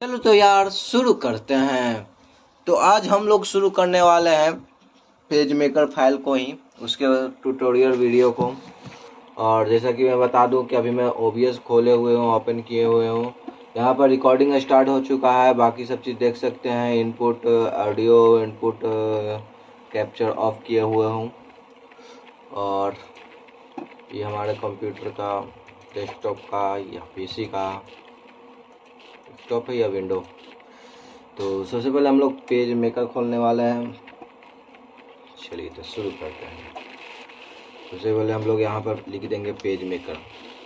चलो तो यार शुरू करते हैं। तो आज हम लोग शुरू करने वाले हैं पेज मेकर फाइल को ही, उसके ट्यूटोरियल वीडियो को। और जैसा कि मैं बता दूं कि अभी मैं OBS खोले हुए हूँ, ओपन किए हुए हूँ। यहाँ पर रिकॉर्डिंग स्टार्ट हो चुका है, बाकी सब चीज़ देख सकते हैं। Input audio input capture of किए हुए हूँ। और ये हमारे कंप्यूटर का, डेस्कटॉप का या PC का, डेस्कटॉप है या विंडो। तो सबसे पहले हम लोग पेज मेकर खोलने वाले हैं। चलिए तो शुरू करते हैं। सबसे पहले हम लोग यहाँ पर लिख देंगे page maker,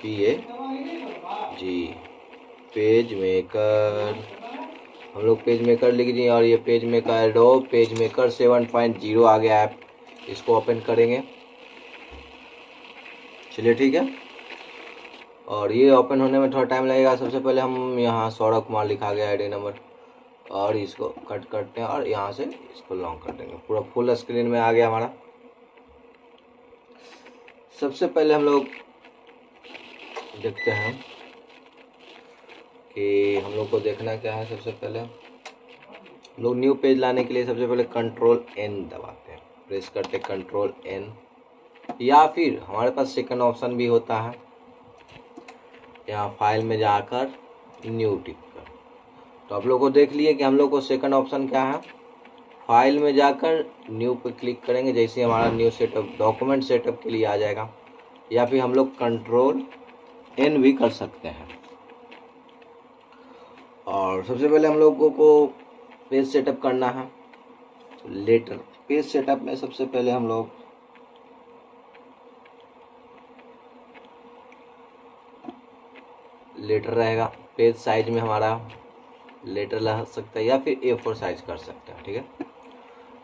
PAG, page maker. हम लोग पेज मेकर लिख दिए और ये page maker adobe page maker 7.0 आ गया ऐप। इसको ओपन करेंगे। चलिए ठीक है। और ये ओपन होने में थोड़ा टाइम लगेगा। सबसे पहले हम यहाँ सौरभ कुमार लिखा गया ID नंबर, और इसको कट करते हैं और यहाँ से इसको लॉन्ग कर देंगे। पूरा फुल स्क्रीन में आ गया हमारा। सबसे पहले हम लोग देखते हैं कि हम लोग को देखना क्या है। सबसे पहले हम लोग न्यू पेज लाने के लिए सबसे पहले Ctrl+N दबाते हैं, प्रेस करते Ctrl+N, या फिर हमारे पास सेकंड ऑप्शन भी होता है, यहाँ फाइल में जाकर न्यू टिप कर। तो आप लोग को देख लिए कि हम लोग को सेकंड ऑप्शन क्या है, फाइल में जाकर न्यू पे क्लिक करेंगे। जैसे हमारा न्यू सेटअप डॉक्यूमेंट सेटअप के लिए आ जाएगा, या फिर हम लोग Ctrl+N भी कर सकते हैं। और सबसे पहले हम लोगों को पेज सेटअप करना है। लेटर पेज सेटअप में सबसे पहले हम लोग लेटर रहेगा। पेज साइज में हमारा लेटर ला सकता है या फिर A4 साइज कर सकते हैं। ठीक है।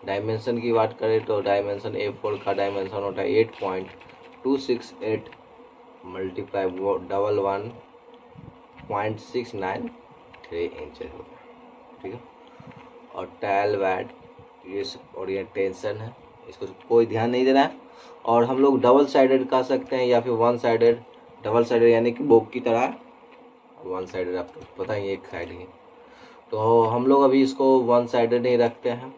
डायमेंशन की बात करें तो डायमेंशन A4 का डायमेंशन होता है 8.268 मल्टीप्लाई 11.693 इंचेस होगा। ठीक है। और टैल वैट ये ओरिएंटेशन है, इसको कोई ध्यान नहीं देना है। और हम लोग डबल साइडेड कर सकते हैं या फिर वन साइडेड। डबल साइडेड यानी कि बुक की तरह, वन साइडेड आपको पता ही, एक साइड ही। तो हम लोग अभी इसको वन साइडेड ही रखते हैं।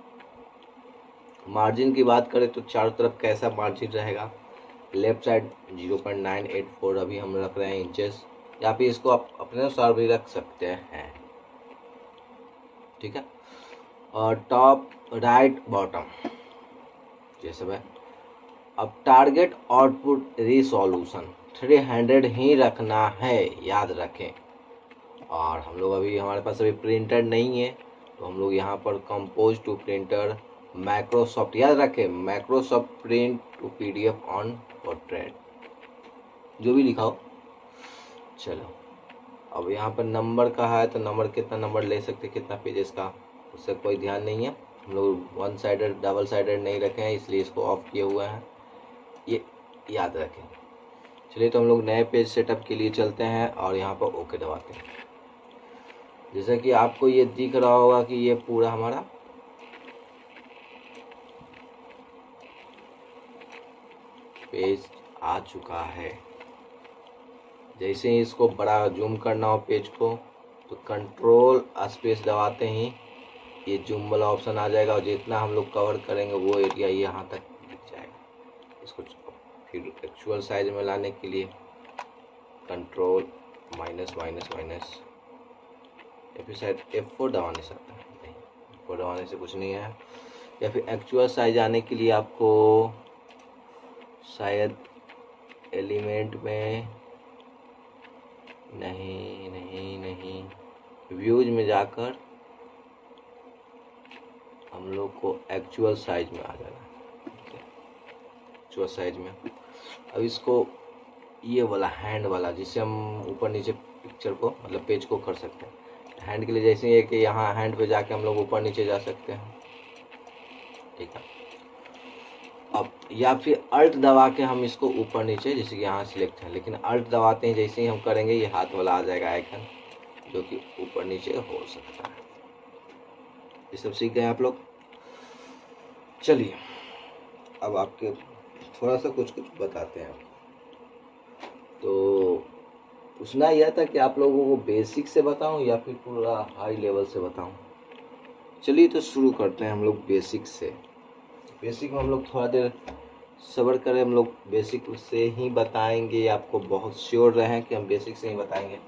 मार्जिन की बात करें तो चारों तरफ कैसा मार्जिन रहेगा, लेफ्ट साइड 0.984 अभी हम रख रहे हैं इंचेस, या फिर इसको आप अपने अनुसार भी रख सकते हैं। ठीक है। और टॉप राइट बॉटम ये सब है। अब टारगेट आउटपुट रिसोल्यूशन 300 ही रखना है, याद रखें। और हम लोग अभी, हमारे पास अभी प्रिंटर नहीं है, तो हम लोग यहाँ पर कंपोज टू प्रिंटर माइक्रोसॉफ्ट, याद रखें Microsoft print to PDF on portrait, जो भी लिखा हो। चलो अब यहाँ पर नंबर का है, तो नंबर कितना नंबर ले सकते, कितना पेजेस का, उससे कोई ध्यान नहीं है। हम लोग वन साइडेड डबल साइडेड नहीं रखे हैं, इसलिए इसको ऑफ किए हुए हैं, ये याद रखें। चलिए तो हम लोग नए पेज सेटअप के लिए चलते हैं और यहाँ पर ओके दबाते हैं। जैसा कि आपको ये दिख रहा होगा कि ये पूरा हमारा पेज आ चुका है। जैसे ही इसको बड़ा जूम करना हो पेज को, तो कंट्रोल स्पेस दबाते ही ये जूम वाला ऑप्शन आ जाएगा, और जितना हम लोग कवर करेंगे वो एरिया यहाँ तक दिख जाएगा। इसको फिर एक्चुअल साइज में लाने के लिए कंट्रोल माइनस माइनस माइनस, या फिर शायद F4 दबा नहीं सकता, नहीं F4 दबाने से कुछ नहीं है। या फिर एक्चुअल साइज आने के लिए आपको शायद एलिमेंट में, नहीं नहीं नहीं, व्यूज में जाकर हम लोग को एक्चुअल साइज में आ जाना है। एक्चुअल साइज में अब इसको ये वाला हैंड वाला, जिससे हम ऊपर नीचे पिक्चर को, मतलब पेज को कर सकते हैं। हैंड के लिए जैसे ही है कि यहाँ हैंड पे जाके हम लोग ऊपर नीचे जा सकते हैं। ठीक है। अब या फिर अल्ट दबा के हम इसको ऊपर नीचे, जैसे कि यहाँ सिलेक्ट है, लेकिन अल्ट दबाते हैं जैसे ही हम करेंगे ये हाथ वाला आ जाएगा आइकन, जो कि ऊपर नीचे हो सकता है। ये सब सीख गए आप लोग। चलिए अब आपके थोड़ा सा कुछ कुछ बताते हैं। तो पूछना यह था कि आप लोगों को बेसिक से बताऊं या फिर पूरा हाई लेवल से बताऊं। चलिए तो शुरू करते हैं हम लोग बेसिक से। बेसिक में हम लोग थोड़ा देर सब्र करें, हम लोग बेसिक से ही बताएंगे। आपको बहुत श्योर रहें कि हम बेसिक से ही बताएंगे।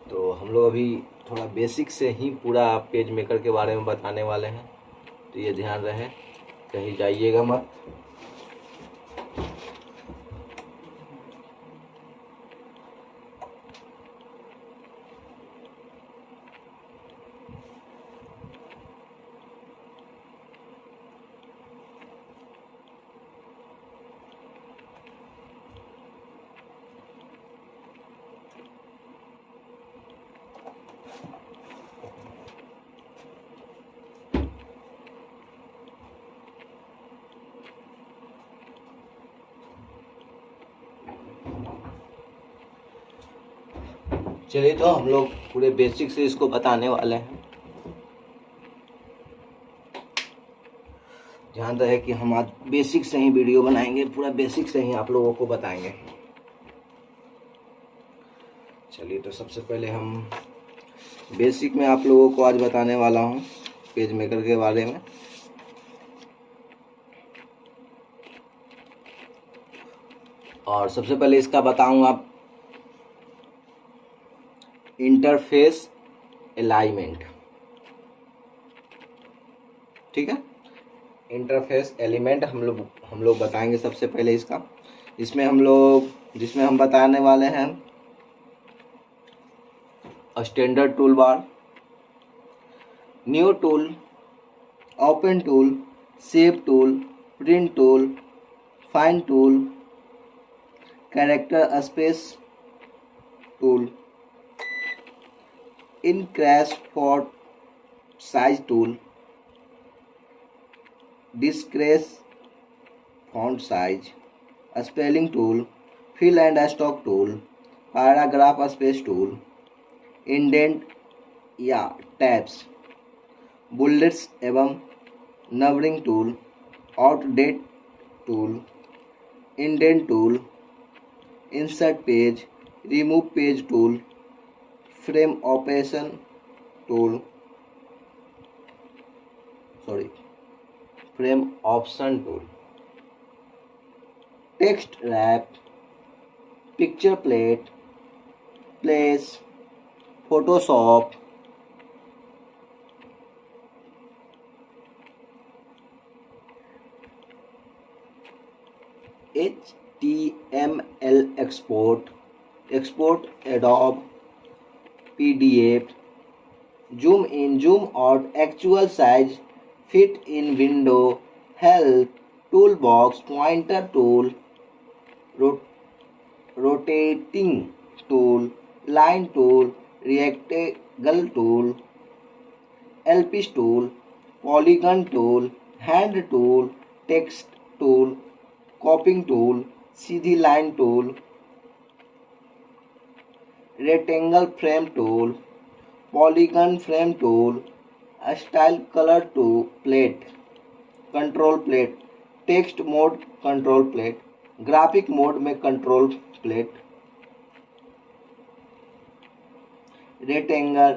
तो हम लोग अभी थोड़ा बेसिक से ही पूरा पेज मेकर के बारे में बताने वाले हैं, तो ये ध्यान रहे, कहीं जाइएगा मत। चलिए तो हम लोग पूरे बेसिक से इसको बताने वाले हैं। ध्यान रहे कि हम आज बेसिक से ही वीडियो बनाएंगे, पूरा बेसिक से ही आप लोगों को बताएंगे। चलिए तो सबसे पहले हम बेसिक में आप लोगों को आज बताने वाला हूँ पेज मेकर के बारे में। और सबसे पहले इसका बताऊंगा इंटरफेस अलाइनमेंट। ठीक है, इंटरफेस एलिमेंट हम लोग बताएंगे सबसे पहले इसका। जिसमें हम बताने वाले हैं standard tool bar, new tool, open tool, shape tool, print tool, fine tool, character space tool, increase font size tool, decrease font size, spelling tool, fill and stroke tool, paragraph space tool, indent या tabs, bullets एवं numbering tool, outdate tool, indent tool, insert page, remove page tool, frame operation tool, frame option tool, text rap, picture plate, place, Photoshop, HTML export adobe PDF, zoom in, zoom out, actual size, fit in window, help, toolbox, pointer tool, rotating tool, line tool, rectangle tool, ellipse tool, polygon tool, hand tool, text tool, copying tool, Sidhi line tool, rectangle frame tool, polygon frame tool, style color tool, plate, control plate, text mode control plate, graphic mode में control plate, rectangle,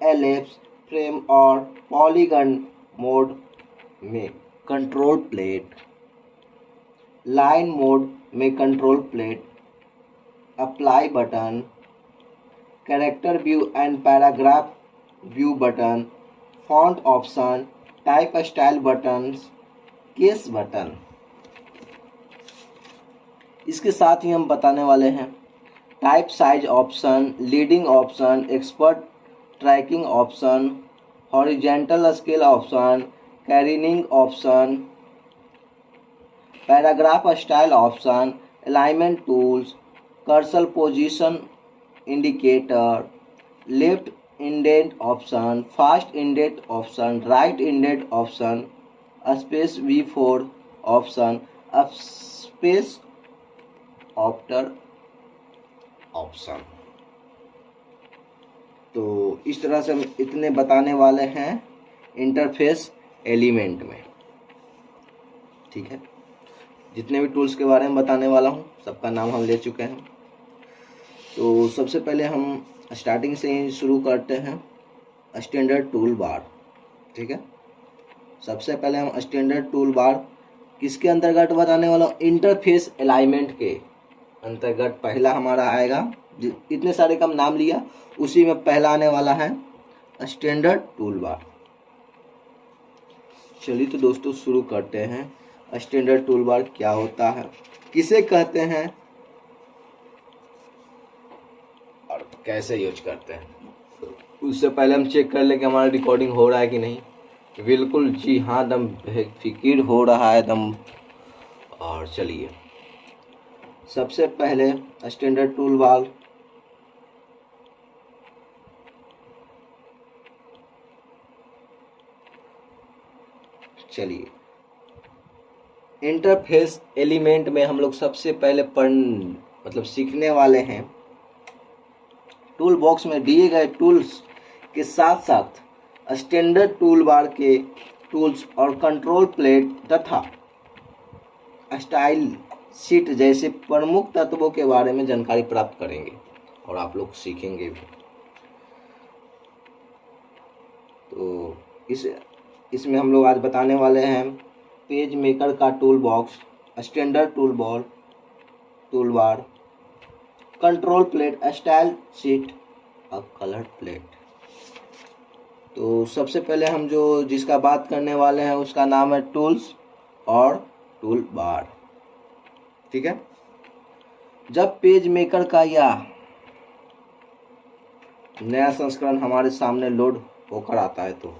ellipse, frame और polygon mode में control plate, line mode में control plate, apply button, character view and paragraph view button, font option, type style buttons, case button। इसके साथ ही हम बताने वाले हैं type size option, leading option, expert tracking option, horizontal scale option, kerning option, paragraph style option, alignment tools, cursor position indicator, left indent option, first indent option, right indent option, space V4 option, space after option. तो इस तरह से हम इतने बताने वाले हैं interface element में। ठीक है, जितने भी टूल्स के बारे में बताने वाला हूँ सबका नाम हम ले चुके हैं। तो सबसे पहले हम स्टार्टिंग से ही शुरू करते हैं, स्टैंडर्ड टूल बार। ठीक है, सबसे पहले हम स्टैंडर्ड टूल बार किसके अंतर्गत बताने वाला हूँ, इंटरफेस अलाइनमेंट के अंतर्गत पहला हमारा आएगा। इतने सारे का नाम लिया, उसी में पहला आने वाला है स्टैंडर्ड टूल बार। चलिए तो दोस्तों शुरू करते हैं। स्टैंडर्ड टूल बार क्या होता है, किसे कहते हैं और कैसे यूज करते हैं। उससे पहले हम चेक कर लें कि हमारा रिकॉर्डिंग हो रहा है कि नहीं। बिल्कुल जी हाँ, दम बेफिक्र हो रहा है दम। और चलिए सबसे पहले स्टैंडर्ड टूल बार चलिए इंटरफेस एलिमेंट में हम लोग सबसे पहले सीखने वाले हैं टूल बॉक्स में दिए गए टूल्स के साथ साथ स्टैंडर्ड टूल बार के टूल्स और कंट्रोल प्लेट तथा स्टाइल शीट जैसे प्रमुख तत्वों के बारे में जानकारी प्राप्त करेंगे और आप लोग सीखेंगे भी। तो इसमें हम लोग आज बताने वाले हैं पेज मेकर का tool box, standard tool bar, control plate, style sheet और कलर प्लेट। तो सबसे पहले हम जिसका बात करने वाले हैं उसका नाम है टूल्स और टूल बार। ठीक है, जब पेज मेकर का यह नया संस्करण हमारे सामने लोड होकर आता है तो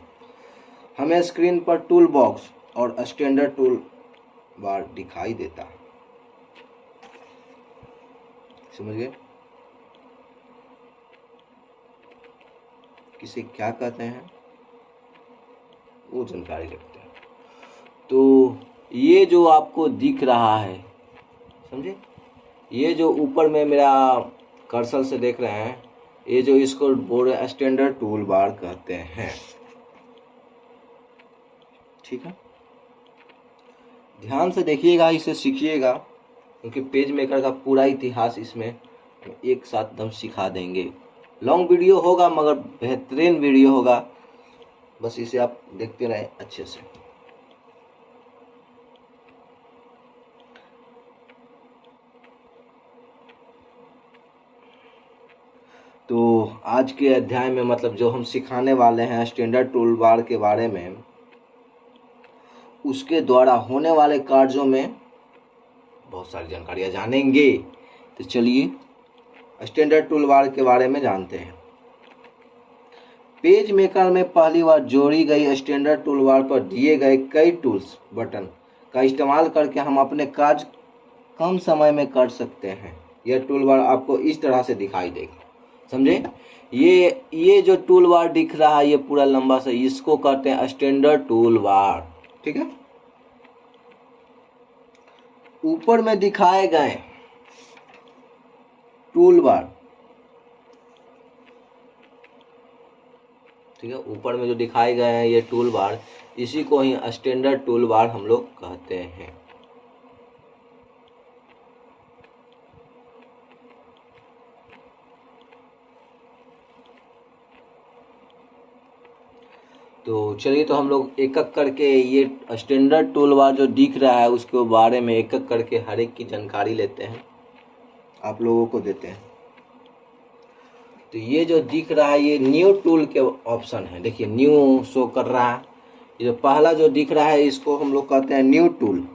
हमें स्क्रीन पर टूल बॉक्स और स्टैंडर्ड टूल बार दिखाई देता है। समझ गए किसे क्या कहते हैं, वो जानकारी रखते हैं। तो ये जो आपको दिख रहा है, समझे, ये जो ऊपर में मेरा कर्सर से देख रहे हैं, ये जो इसको बोर्ड स्टैंडर्ड टूल बार कहते हैं। ठीक है, ध्यान से देखिएगा, इसे सीखिएगा, क्योंकि पेज मेकर का पूरा इतिहास इसमें एक साथ दम सिखा देंगे। लॉन्ग वीडियो होगा मगर बेहतरीन वीडियो होगा, बस इसे आप देखते रहें अच्छे से। तो आज के अध्याय में जो हम सिखाने वाले हैं स्टैंडर्ड टूल बार के बारे में, उसके द्वारा होने वाले कार्यों में बहुत सारी जानकारियां जानेंगे। तो चलिए स्टैंडर्ड टूल बार के बारे में जानते हैं। पेज मेकर में पहली बार जोड़ी गई स्टैंडर्ड टूल बार पर दिए गए कई टूल्स बटन का इस्तेमाल करके हम अपने कार्य कम समय में कर सकते हैं। यह टूल बार आपको इस तरह से दिखाई देगा, समझे। ये जो टूल बार दिख रहा है, ये पूरा लंबा सा, इसको कहते हैं स्टैंडर्ड टूल बार। ठीक है, ऊपर में दिखाए गए टूल बार, ठीक है, ऊपर में जो दिखाए गए हैं ये टूल बार, इसी को ही स्टैंडर्ड टूल बार हम लोग कहते हैं। तो चलिए तो हम लोग एक एक करके ये स्टैंडर्ड टूल बार जो दिख रहा है उसके बारे में एक एक करके हर एक की जानकारी लेते हैं, आप लोगों को देते हैं। तो ये जो दिख रहा है ये न्यू टूल के ऑप्शन है, देखिए न्यू शो कर रहा है। ये जो पहला जो दिख रहा है इसको हम लोग कहते हैं न्यू टूल।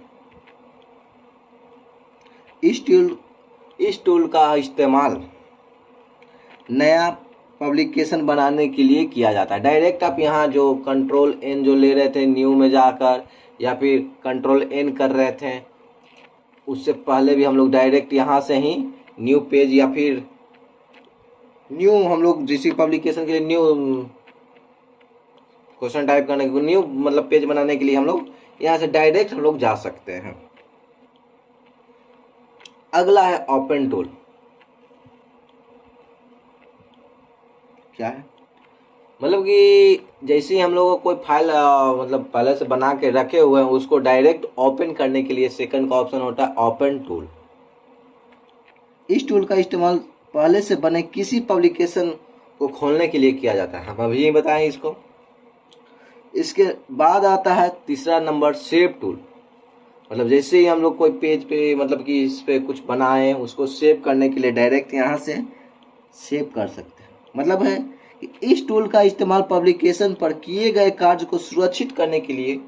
इस टूल का इस्तेमाल नया पब्लिकेशन बनाने के लिए किया जाता है। डायरेक्ट आप यहाँ जो कंट्रोल एन जो ले रहे थे न्यू में जाकर, या फिर कंट्रोल एन कर रहे थे, उससे पहले भी हम लोग डायरेक्ट यहाँ से ही न्यू पेज, या फिर न्यू हम लोग जिस पब्लिकेशन के लिए न्यू क्वेश्चन टाइप करने के न्यू पेज बनाने के लिए हम लोग यहाँ से डायरेक्ट हम लोग जा सकते हैं। अगला है ओपन टूल। क्या है मतलब कि जैसे ही हम लोग को कोई फाइल मतलब पहले से बना के रखे हुए हैं, उसको डायरेक्ट ओपन करने के लिए सेकंड का ऑप्शन होता है ओपन टूल। इस टूल का इस्तेमाल पहले से बने किसी पब्लिकेशन को खोलने के लिए किया जाता है। हम अभी बताएं इसको। इसके बाद आता है तीसरा नंबर सेव टूल। मतलब जैसे ही हम लोग कोई पेज पे मतलब कि इस पे कुछ बनाए, उसको सेव करने के लिए डायरेक्ट यहाँ से सेव कर सकते हैं। मतलब है कि इस टूल का इस्तेमाल पब्लिकेशन पर किए गए कार्य को सुरक्षित करने के लिए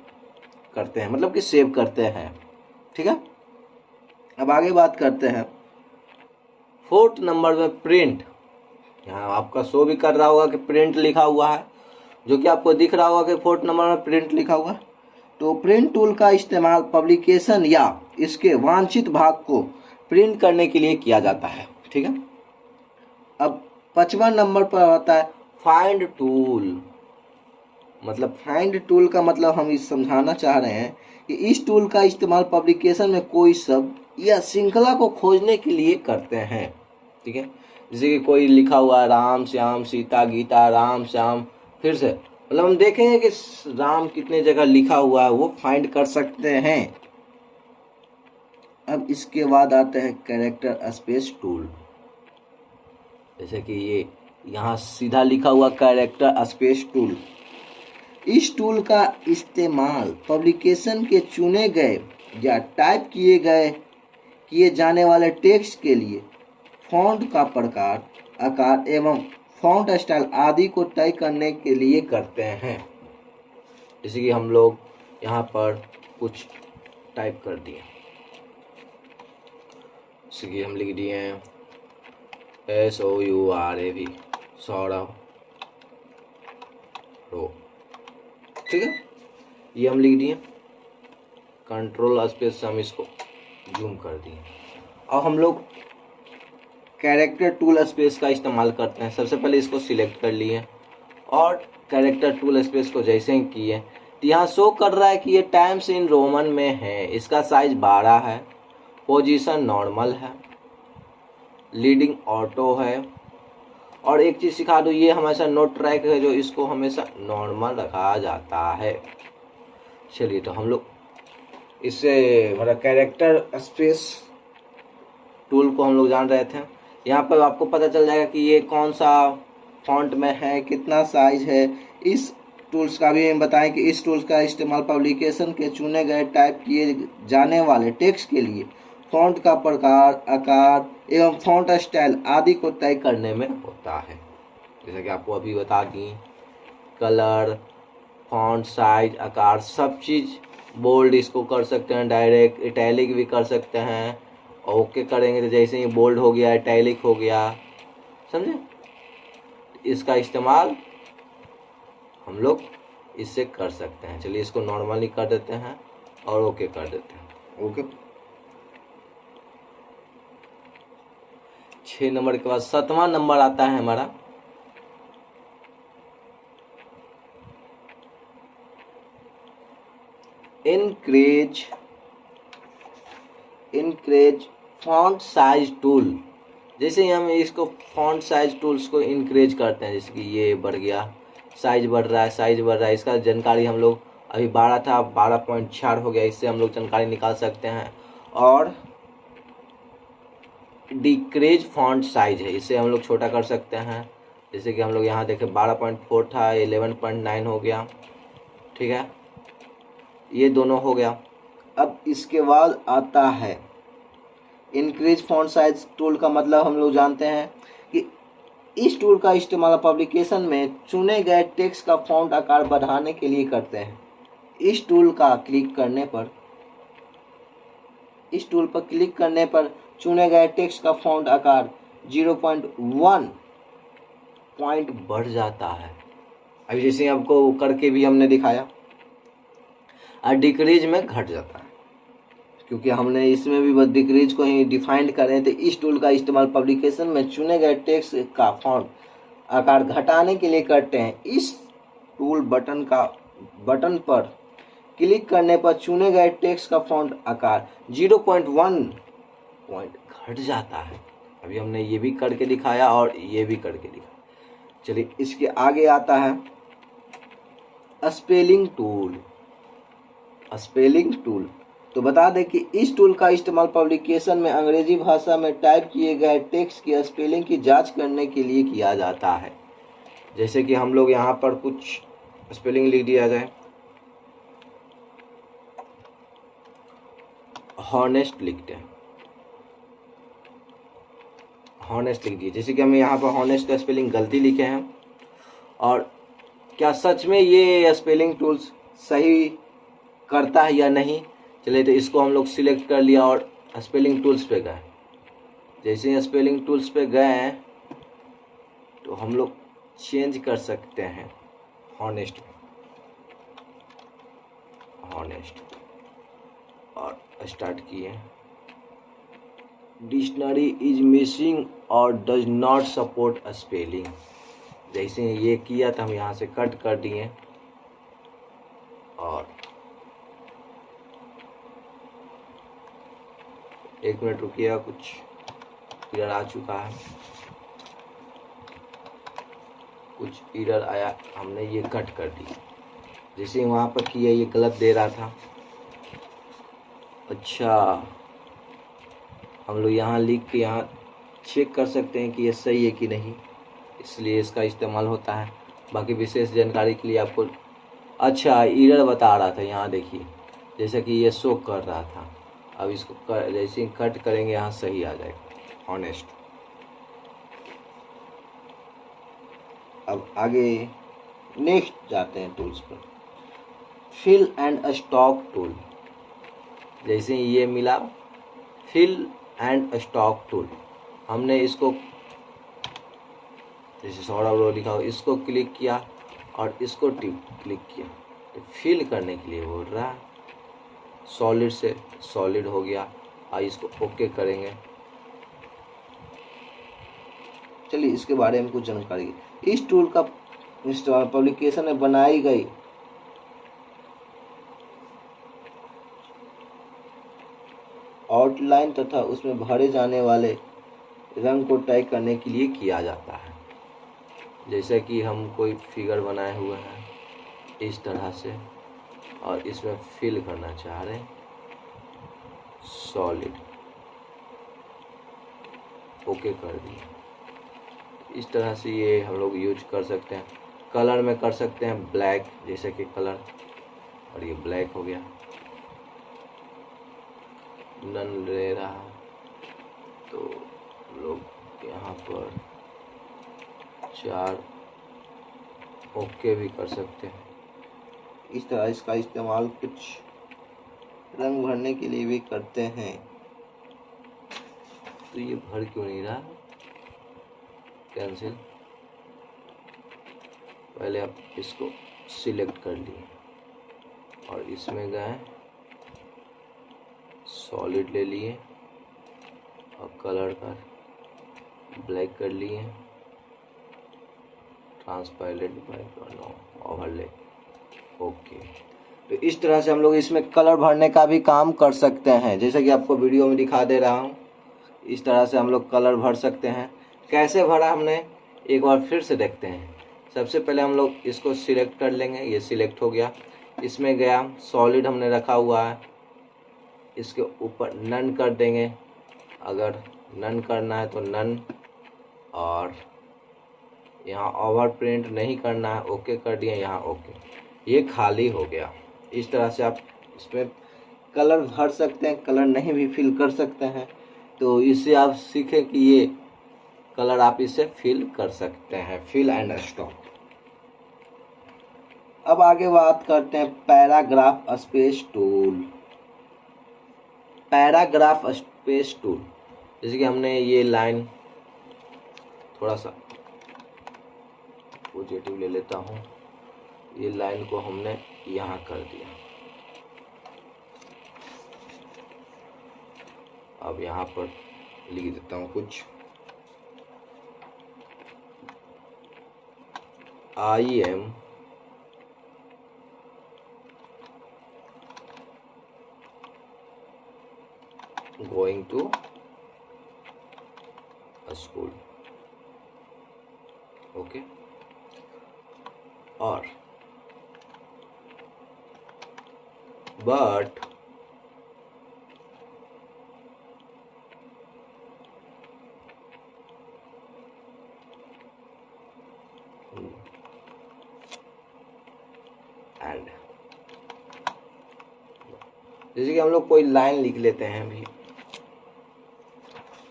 करते हैं, मतलब कि सेव करते हैं। ठीक है, अब आगे बात करते हैं फोर्थ नंबर में प्रिंट। यहाँ आपका शो भी कर रहा होगा कि प्रिंट लिखा हुआ है, जो कि आपको दिख रहा होगा कि फोर्थ नंबर में प्रिंट लिखा हुआ है। तो प्रिंट टूल का इस्तेमाल पब्लिकेशन या इसके वांछित भाग को प्रिंट करने के लिए किया जाता है। ठीक है, अब 5वां नंबर पर आता है फाइंड टूल। मतलब फाइंड टूल का मतलब हम इस समझाना चाह रहे हैं कि इस टूल का इस्तेमाल पब्लिकेशन में कोई शब्द या श्रृंखला को खोजने के लिए करते हैं। ठीक है, जैसे कि कोई लिखा हुआ है राम श्याम सीता गीता राम श्याम, फिर से मतलब हम देखेंगे कि राम कितने जगह लिखा हुआ है, वो फाइंड कर सकते हैं। अब इसके बाद आते हैं कैरेक्टर स्पेस टूल। जैसे कि ये यहाँ सीधा लिखा हुआ कैरेक्टर स्पेस टूल। इस टूल का इस्तेमाल पब्लिकेशन के चुने गए या टाइप किए जाने वाले टेक्स्ट के लिए फॉन्ट का प्रकार, आकार एवं फॉन्ट स्टाइल आदि को तय करने के लिए करते हैं। जैसे कि हम लोग यहाँ पर कुछ टाइप कर दिए, जैसे कि हम लिख दिए हैं SOURAV सौरभ रो। ठीक है, ये हम लिख दिए, कंट्रोल स्पेस हम इसको जूम कर दिए। अब हम लोग कैरेक्टर टूल स्पेस का इस्तेमाल करते हैं। सबसे पहले इसको सिलेक्ट कर लिए और कैरेक्टर टूल स्पेस को जैसे ही किए तो यहाँ शो कर रहा है कि ये टाइम्स इन रोमन में है, इसका साइज 12 है, पोजीशन नॉर्मल है, लीडिंग ऑटो है। और एक चीज़ सिखा दूँ, ये हमेशा नोट ट्रैक है जो इसको हमेशा नॉर्मल रखा जाता है। चलिए, तो हम लोग इससे मतलब कैरेक्टर स्पेस टूल को हम लोग जान रहे थे। यहाँ पर आपको पता चल जाएगा कि ये कौन सा फॉन्ट में है, कितना साइज है। इस टूल्स का भी हम बताएं कि इस टूल्स का इस्तेमाल पब्लिकेशन के चुने गए टाइप किए जाने वाले टेक्स्ट के लिए फॉन्ट का प्रकार, आकार एवं फॉन्ट स्टाइल आदि को तय करने में होता है। जैसा कि आपको अभी बता दी, कलर, फॉन्ट साइज, आकार, सब चीज़। बोल्ड इसको कर सकते हैं, डायरेक्ट इटैलिक भी कर सकते हैं। ओके करेंगे तो जैसे ही बोल्ड हो गया, इटैलिक हो गया, समझे। इसका इस्तेमाल हम लोग इससे कर सकते हैं। चलिए, इसको नॉर्मली कर देते हैं और ओके कर देते हैं। ओके, 6 नंबर के बाद 7वां नंबर आता है हमारा इंक्रीज फॉन्ट साइज टूल। जैसे ही हम इसको फॉन्ट साइज टूल्स को इंक्रीज करते हैं, जैसे कि ये बढ़ गया, साइज बढ़ रहा है, साइज बढ़ रहा है, इसका जानकारी हम लोग अभी 12 था, 12.4 हो गया, इससे हम लोग जानकारी निकाल सकते हैं। और डिक्रीज फॉन्ट साइज है, इससे हम लोग छोटा कर सकते हैं। जैसे कि हम लोग यहाँ देखें 12.4 था, 11.9 हो गया। ठीक है, ये दोनों हो गया। अब इसके बाद आता है इंक्रीज फॉन्ट साइज टूल का मतलब हम लोग जानते हैं कि इस टूल का इस्तेमाल पब्लिकेशन में चुने गए टेक्स्ट का फॉन्ट आकार बढ़ाने के लिए करते हैं। इस टूल पर क्लिक करने पर चुने गए टेक्स्ट का फॉन्ट आकार 0.1 पॉइंट बढ़ जाता है। अभी जैसे आपको करके भी हमने दिखाया, और डिक्रीज में घट जाता है, क्योंकि हमने इसमें भी बस डिक्रीज को ही डिफाइंड करें। तो इस टूल का इस्तेमाल पब्लिकेशन में चुने गए टेक्स्ट का फॉन्ट आकार घटाने के लिए करते हैं। इस टूल बटन पर क्लिक करने पर चुने गए टेक्स्ट का फॉन्ट आकार 0.1 पॉइंट घट जाता है। अभी हमने ये भी करके दिखाया और ये भी करके दिखाया। चलिए इसके आगे आता है स्पेलिंग टूल। स्पेलिंग टूल तो बता दें कि इस टूल का इस्तेमाल पब्लिकेशन में अंग्रेजी भाषा में टाइप किए गए टेक्स्ट की स्पेलिंग की जांच करने के लिए किया जाता है। जैसे कि हम लोग यहाँ पर कुछ स्पेलिंग लिख दिया जाए, हॉनेस्ट लिखते हैं, हॉनेस्ट लिख दिए। जैसे कि हम यहाँ पर हॉनेस्ट का स्पेलिंग गलती लिखे हैं, और क्या सच में ये स्पेलिंग टूल्स सही करता है या नहीं। चलिए तो इसको हम लोग सिलेक्ट कर लिया और स्पेलिंग टूल्स पे गए। जैसे ही स्पेलिंग टूल्स पे गए तो हम लोग चेंज कर सकते हैं हॉनेस्ट और स्टार्ट किए। डिक्शनरी इज मिसिंग और डज नॉट सपोर्ट स्पेलिंग। जैसे ये किया तो हम यहाँ से कट कर दिए और 1 मिनट रुकिएगा, कुछ एरर आ चुका है, कुछ एरर आया, हमने ये कट कर दिया। जैसे वहाँ पर किया ये गलत दे रहा था। अच्छा, हम लोग यहाँ लिख के यहाँ चेक कर सकते हैं कि ये सही है कि नहीं, इसलिए इसका इस्तेमाल होता है। बाकी विशेष जानकारी के लिए आपको, अच्छा एरर बता रहा था, यहाँ देखिए जैसे कि ये शो कर रहा था। अब इसको जैसे ही कट करेंगे यहाँ सही आ जाएगा हॉनेस्ट। अब आगे नेक्स्ट जाते हैं टूल्स पर। Fill and stock tool. जैसे ये मिला फिल एंड स्टॉक टूल, हमने इसको जैसे सौरभ रो लिखा हो, इसको क्लिक किया और इसको क्लिक किया तो फिल करने के लिए बोल रहा है। सॉलिड से सॉलिड हो गया, और इसको ओके करेंगे। चलिए इसके बारे में कुछ जानकारी। इस टूल का इस्तेमाल पब्लिकेशन में बनाई गई आउटलाइन तथा उसमें भरे जाने वाले रंग को टाइप करने के लिए किया जाता है। जैसे कि हम कोई फिगर बनाए हुए हैं इस तरह से, और इसमें फिल करना चाह रहे हैं सॉलिड, ओके कर दिए। इस तरह से ये हम लोग यूज कर सकते हैं। कलर में कर सकते हैं ब्लैक, जैसे कि कलर, और ये ब्लैक हो गया। नन ले रहा तो लोग यहाँ पर 4 ओके भी कर सकते हैं। इस तरह इसका इस्तेमाल कुछ रंग भरने के लिए भी करते हैं। तो ये भर क्यों नहीं रहा, कैंसिल। पहले आप इसको सिलेक्ट कर लिए और इसमें गए, सॉलिड ले लिए और कलर का ब्लैक कर लिए, ट्रांसपेरेंट बैकग्राउंड ओवरले, ओके। तो इस तरह से हम लोग इसमें कलर भरने का भी काम कर सकते हैं, जैसा कि आपको वीडियो में दिखा दे रहा हूँ। इस तरह से हम लोग कलर भर सकते हैं। कैसे भरा हमने एक बार फिर से देखते हैं। सबसे पहले हम लोग इसको सिलेक्ट कर लेंगे, ये सिलेक्ट हो गया। इसमें गया, सॉलिड हमने रखा हुआ है, इसके ऊपर नन कर देंगे। अगर नन करना है तो नन, और यहाँ ओवर प्रिंट नहीं करना है, ओके कर दिए, यहाँ ओके। ये खाली हो गया। इस तरह से आप इसमें कलर भर सकते हैं, कलर नहीं भी फिल कर सकते हैं। तो इससे आप सीखें कि ये कलर आप इसे फिल कर सकते हैं, फिल एंड स्टॉक। अब आगे बात करते हैं paragraph space tool. Paragraph space tool, जैसे कि हमने ये लाइन थोड़ा सा पॉजिटिव ले लेता हूँ, ये लाइन को हमने यहाँ कर दिया। अब यहाँ पर लिख देता हूँ कुछ, I am going to school, okay. और but and जैसे कि हम लोग कोई लाइन लिख लेते हैं अभी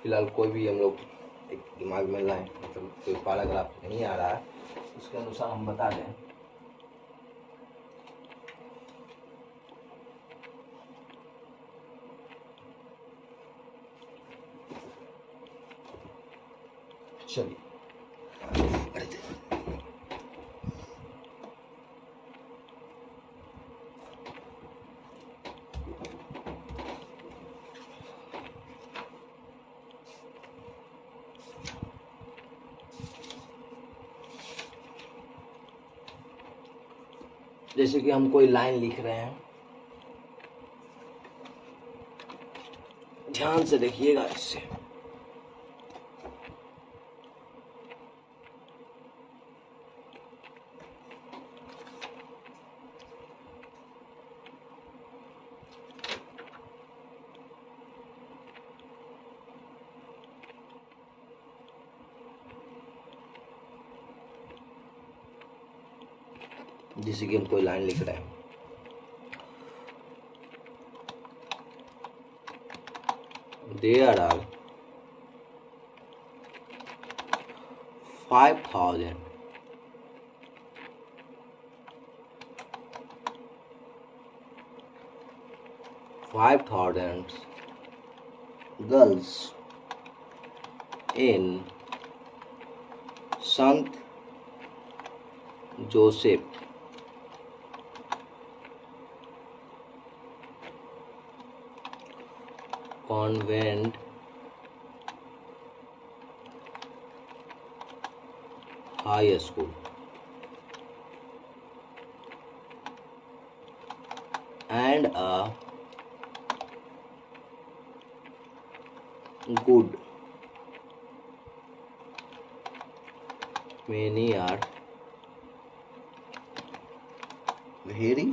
फिलहाल, कोई भी हम लोग एक दिमाग में लाइन, मतलब कोई पैराग्राफ नहीं आ रहा है, उसके अनुसार हम बता दें। चलिए जैसे कि हम कोई लाइन लिख रहे हैं, ध्यान से देखिएगा इससे। जैसे कि हम कोई लाइन लिख रहे हैं, there are 5,000 girls in Sant Joseph convent high school and a good many are very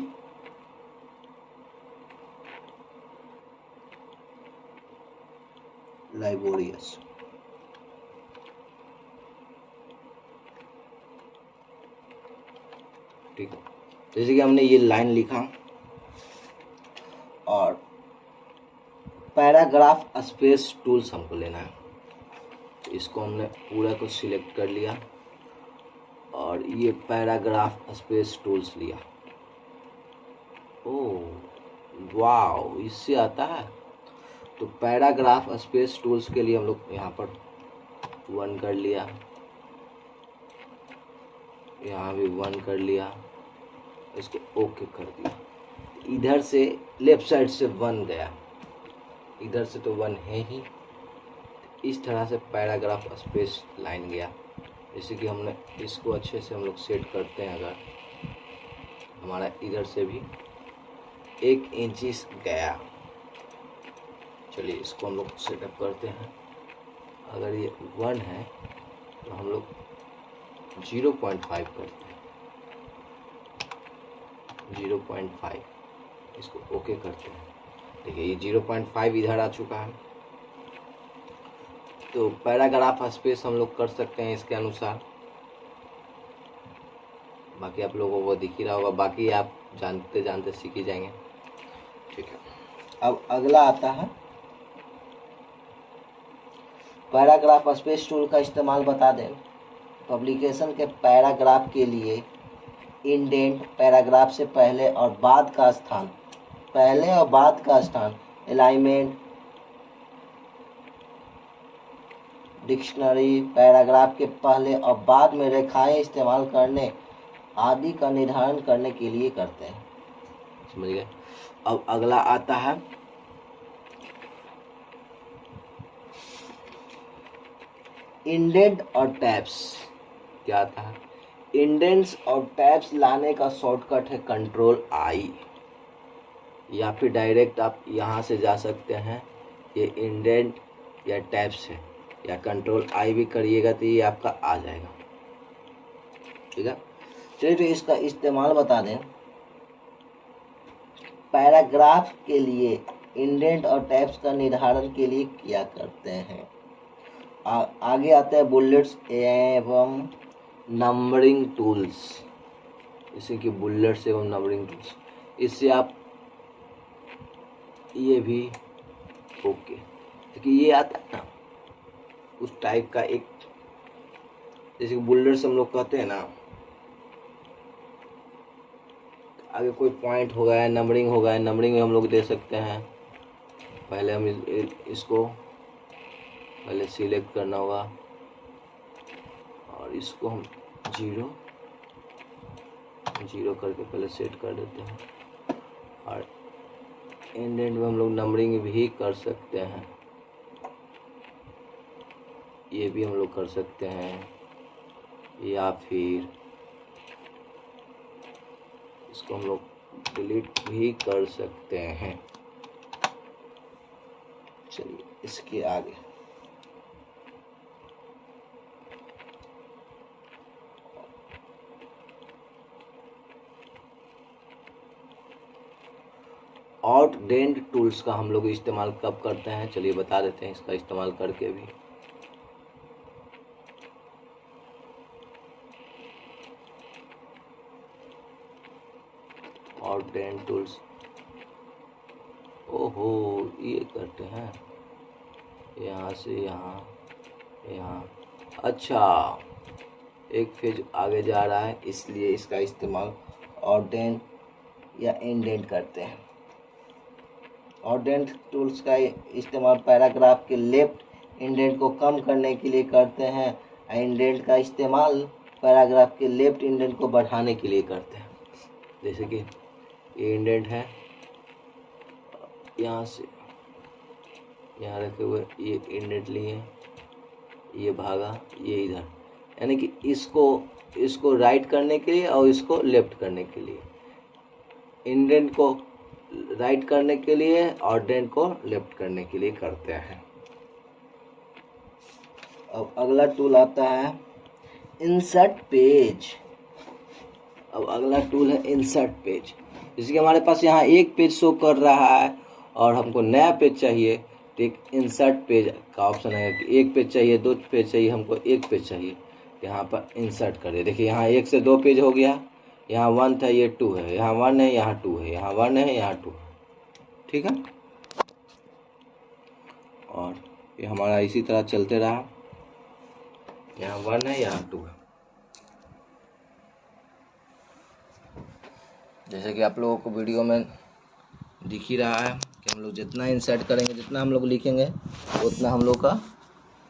laborious। ठीक है, जैसे कि हमने ये लाइन लिखा और पैराग्राफ स्पेस टूल्स हमको लेना है, तो इसको हमने पूरा को सिलेक्ट कर लिया और ये पैराग्राफ स्पेस टूल्स लिया। ओह वाओ, इससे आता है। तो पैराग्राफ स्पेस टूल्स के लिए हम लोग यहाँ पर 1 कर लिया, यहाँ भी 1 कर लिया, इसको ओके कर दिया। इधर से लेफ्ट साइड से 1 गया, इधर से तो 1 है ही, इस तरह से पैराग्राफ स्पेस लाइन गया। जैसे कि हमने इसको अच्छे से हम लोग सेट करते हैं, अगर हमारा इधर से भी 1 इंच गया। चलिए इसको हम लोग सेटअप करते हैं। अगर ये 1 है तो हम लोग 0.5 करते हैं, 0.5, इसको ओके करते हैं। देखिए ये 0.5 इधर आ चुका है। तो पैराग्राफ स्पेस हम लोग कर सकते हैं इसके अनुसार, बाकी आप लोगों को दिख ही रहा होगा, बाकी आप जानते जानते सीख ही जाएंगे। ठीक है, अब अगला आता है पैराग्राफ स्पेस टूल का इस्तेमाल बता दें। पब्लिकेशन के पैराग्राफ के लिए इंडेंट, पैराग्राफ से पहले और बाद का स्थान, पहले और बाद का स्थान, अलाइनमेंट, डिक्शनरी, पैराग्राफ के पहले और बाद में रेखाएं इस्तेमाल करने आदि का निर्धारण करने के लिए करते हैं। समझ गए। अब अगला आता है इंडेंट और टैब्स। क्या आता है? इंडेंट्स और टैब्स लाने का शॉर्टकट है Ctrl+I, या फिर डायरेक्ट आप यहाँ से जा सकते हैं, ये इंडेंट या टैब्स है, या Ctrl+I भी करिएगा तो ये आपका आ जाएगा। ठीक है, चलिए तो इसका इस्तेमाल बता दें। पैराग्राफ के लिए इंडेंट और टैब्स का निर्धारण के लिए किया करते हैं। आगे आते हैं बुलेट्स एवं नंबरिंग टूल्स, जैसे कि बुलेट्स एवं नंबरिंग टूल्स। इससे आप ये भी ओके, क्योंकि ये आता है ना उस टाइप का एक, जैसे कि बुलेट्स हम लोग कहते हैं ना, आगे कोई पॉइंट होगा या नंबरिंग होगा, नंबरिंग में हम लोग दे सकते हैं। पहले हम इसको पहले सिलेक्ट करना होगा और इसको हम 0 करके पहले सेट कर देते हैं। और इंडेंट में हम लोग नंबरिंग भी कर सकते हैं, ये भी हम लोग कर सकते हैं, या फिर इसको हम लोग डिलीट भी कर सकते हैं। चलिए इसके आगे आउटडेंट टूल्स का हम लोग इस्तेमाल कब करते हैं, चलिए बता देते हैं इसका इस्तेमाल करके भी। आउटडेंट टूल्स, ओहो ये करते हैं यहाँ से यहाँ। अच्छा, एक पेज आगे जा रहा है इसलिए इसका इस्तेमाल आउटडेंट या इंडेंट करते हैं। आउटडेंट टूल्स का इस्तेमाल पैराग्राफ के लेफ्ट इंडेंट को कम करने के लिए करते हैं। इंडेंट का इस्तेमाल पैराग्राफ के लेफ्ट इंडेंट को बढ़ाने के लिए करते हैं। जैसे कि ये इंडेंट है, यहाँ से यहाँ रखे हुए ये इंडेंट लिए, ये भागा ये इधर, यानी कि इसको राइट करने के लिए और इसको लेफ्ट करने के लिए, इंडेंट को राइट करने के लिए और डेंट को लेफ्ट करने के लिए करते हैं। अब अगला टूल आता है इंसर्ट पेज। अब अगला टूल है इंसर्ट पेज। जैसे कि हमारे पास यहाँ एक पेज शो कर रहा है और हमको नया पेज चाहिए, तो एक इंसर्ट पेज का ऑप्शन है कि एक पेज चाहिए, 2 पेज चाहिए, हमको एक पेज चाहिए, यहाँ पर इंसर्ट कर दे। देखिए यहाँ 1 से 2 पेज हो गया, यहाँ 1 था ये 2 है, यहाँ 1 है यहाँ 2 है, यहाँ 1 है यहाँ 2 है, ठीक है। और ये हमारा इसी तरह चलते रहा, यहाँ 1 है यहाँ 2 है। जैसे कि आप लोगों को वीडियो में दिख ही रहा है कि हम लोग जितना इंसर्ट करेंगे, जितना हम लोग लिखेंगे, उतना हम लोग का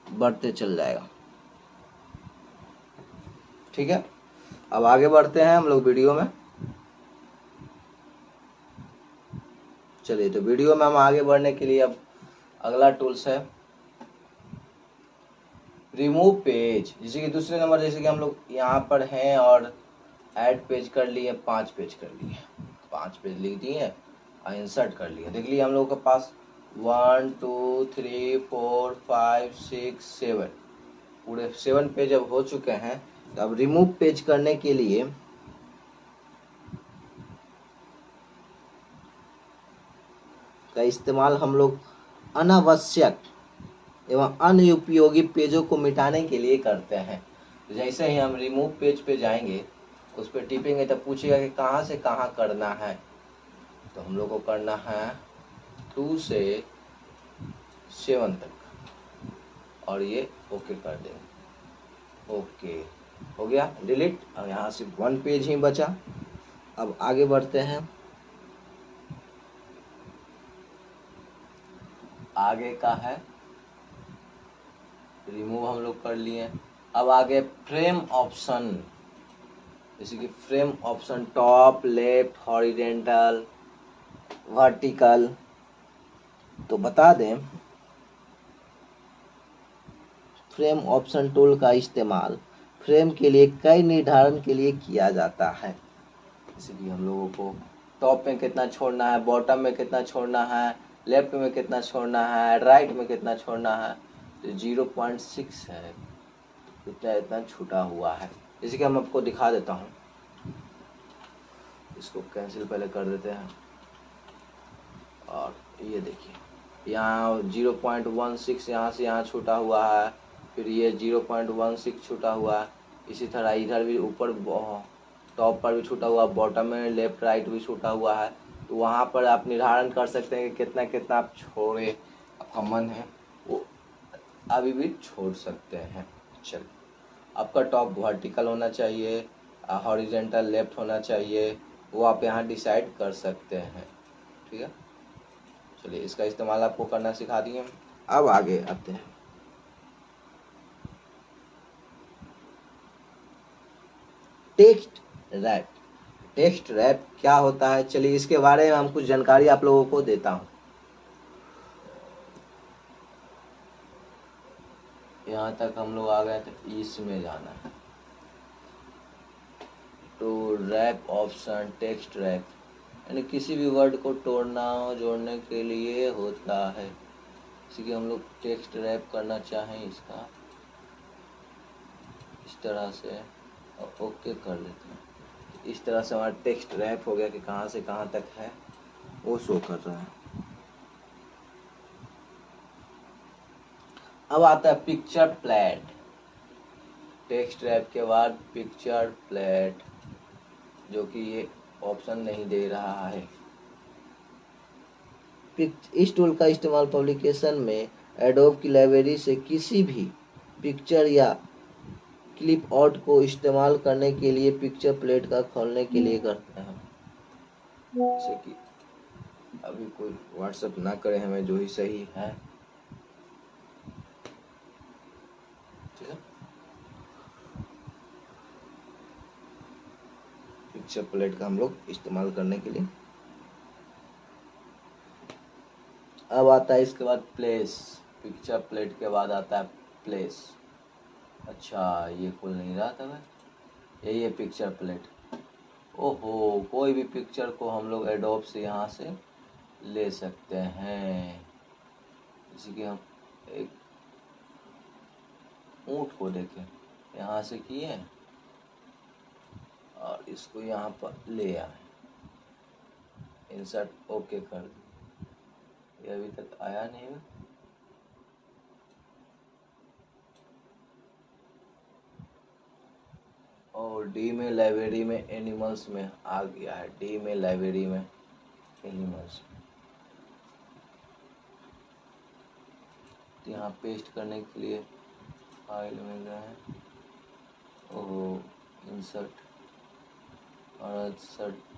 बढ़ते चल जाएगा, ठीक है। अब आगे बढ़ते हैं हम लोग वीडियो में। चलिए तो वीडियो में हम आगे बढ़ने के लिए अब अगला टूल्स है रिमूव पेज। जैसे कि दूसरे नंबर, जैसे कि हम लोग यहाँ पर हैं और ऐड पेज कर लिए, 5 पेज कर लिए, 5 पेज लिख दिए और इंसर्ट कर लिए। देख लिए हम लोग के पास 1 2 3 4 5 6 7 पूरे 7 पेज अब हो चुके हैं। तो अब रिमूव पेज करने के लिए का इस्तेमाल हम लोग अनावश्यक एवं अनुपयोगी पेजों को मिटाने के लिए करते हैं। जैसे ही हम रिमूव पेज पे जाएंगे, उस पर टिपेंगे तो पूछेगा कि कहाँ से कहाँ करना है, तो हम लोग को करना है 2 से 7 तक और ये ओके कर देंगे। ओके हो गया डिलीट। अब यहाँ से 1 पेज ही बचा। अब आगे बढ़ते हैं, आगे का है रिमूव हम लोग कर लिए। अब आगे फ्रेम ऑप्शन, जैसे कि frame option top left horizontal vertical. तो बता दें फ्रेम ऑप्शन टूल का इस्तेमाल फ्रेम के लिए कई निर्धारण के लिए किया जाता है। जैसे कि हम लोगों को टॉप में कितना छोड़ना है, बॉटम में कितना छोड़ना है, लेफ्ट में कितना छोड़ना है, राइट में कितना छोड़ना है। तो 0.6 है, इतना छूटा हुआ है। जैसे कि हम आपको दिखा देता हूँ, इसको कैंसिल पहले कर देते हैं। और ये देखिए यहाँ 0.16 यहाँ से यहाँ छूटा हुआ है, फिर ये 0.16 छूटा हुआ है। इसी तरह इधर भी ऊपर टॉप पर भी छूटा हुआ, बॉटम में लेफ्ट राइट भी छूटा हुआ है। तो वहाँ पर आप निर्धारण कर सकते हैं कि कितना कितना आप छोड़े, आपका मन है वो अभी भी छोड़ सकते हैं। चलिए, आपका टॉप वर्टिकल होना चाहिए, हॉरिजेंटल लेफ्ट होना चाहिए, वो आप यहाँ डिसाइड कर सकते हैं। ठीक है, चलिए इसका इस्तेमाल आपको करना सिखा दिए। अब आगे आते हैं। Text rap. टेक्स्ट रैप क्या होता है, चलिए इसके बारे में हम कुछ जानकारी आप लोगों को देता हूँ। यहाँ तक हम लोग आ गए तो इसमें जाना है। तो रैप ऑप्शन टेक्स्ट रैप यानी किसी भी वर्ड को तोड़ना जोड़ने के लिए होता है। इसी के हम लोग टेक्स्ट रैप करना चाहें इसका इस तरह से और ओके कर देते हैं। इस तरह से हमारा टेक्स्ट रैप हो गया कि कहाँ से कहाँ तक है वो शो कर रहा है। अब आता है पिक्चर प्लेट। टेक्स्ट रैप के बाद पिक्चर प्लेट, जो कि ये ऑप्शन नहीं दे रहा है। इस टूल का इस्तेमाल पब्लिकेशन में एडोब की लाइब्रेरी से किसी भी पिक्चर या क्लिप आउट को इस्तेमाल करने के लिए पिक्चर प्लेट का खोलने के लिए करते हैं। जैसे कि अभी कोई व्हाट्सएप ना करे हमें, जो ही सही है। ठीक है, पिक्चर प्लेट का हम लोग इस्तेमाल करने के लिए। अब आता है इसके बाद प्लेस। पिक्चर प्लेट के बाद आता है प्लेस। अच्छा, ये खुल नहीं रहा था मैं, यही है पिक्चर प्लेट। ओहो, कोई भी पिक्चर को हम लोग एडोब से यहाँ से ले सकते हैं। जैसे कि हम एक ऊँट को देखें, यहाँ से किए और इसको यहाँ पर ले आए, इंसर्ट ओके कर दिए। ये अभी तक आया नहीं है। और डी में लाइब्रेरी में एनिमल्स में आ गया है। डी में लाइब्रेरी में एनिमल्स, यहाँ पेस्ट करने के लिए फाइल में गए हैं। ओहो, इंसर्ट और इंसर्ट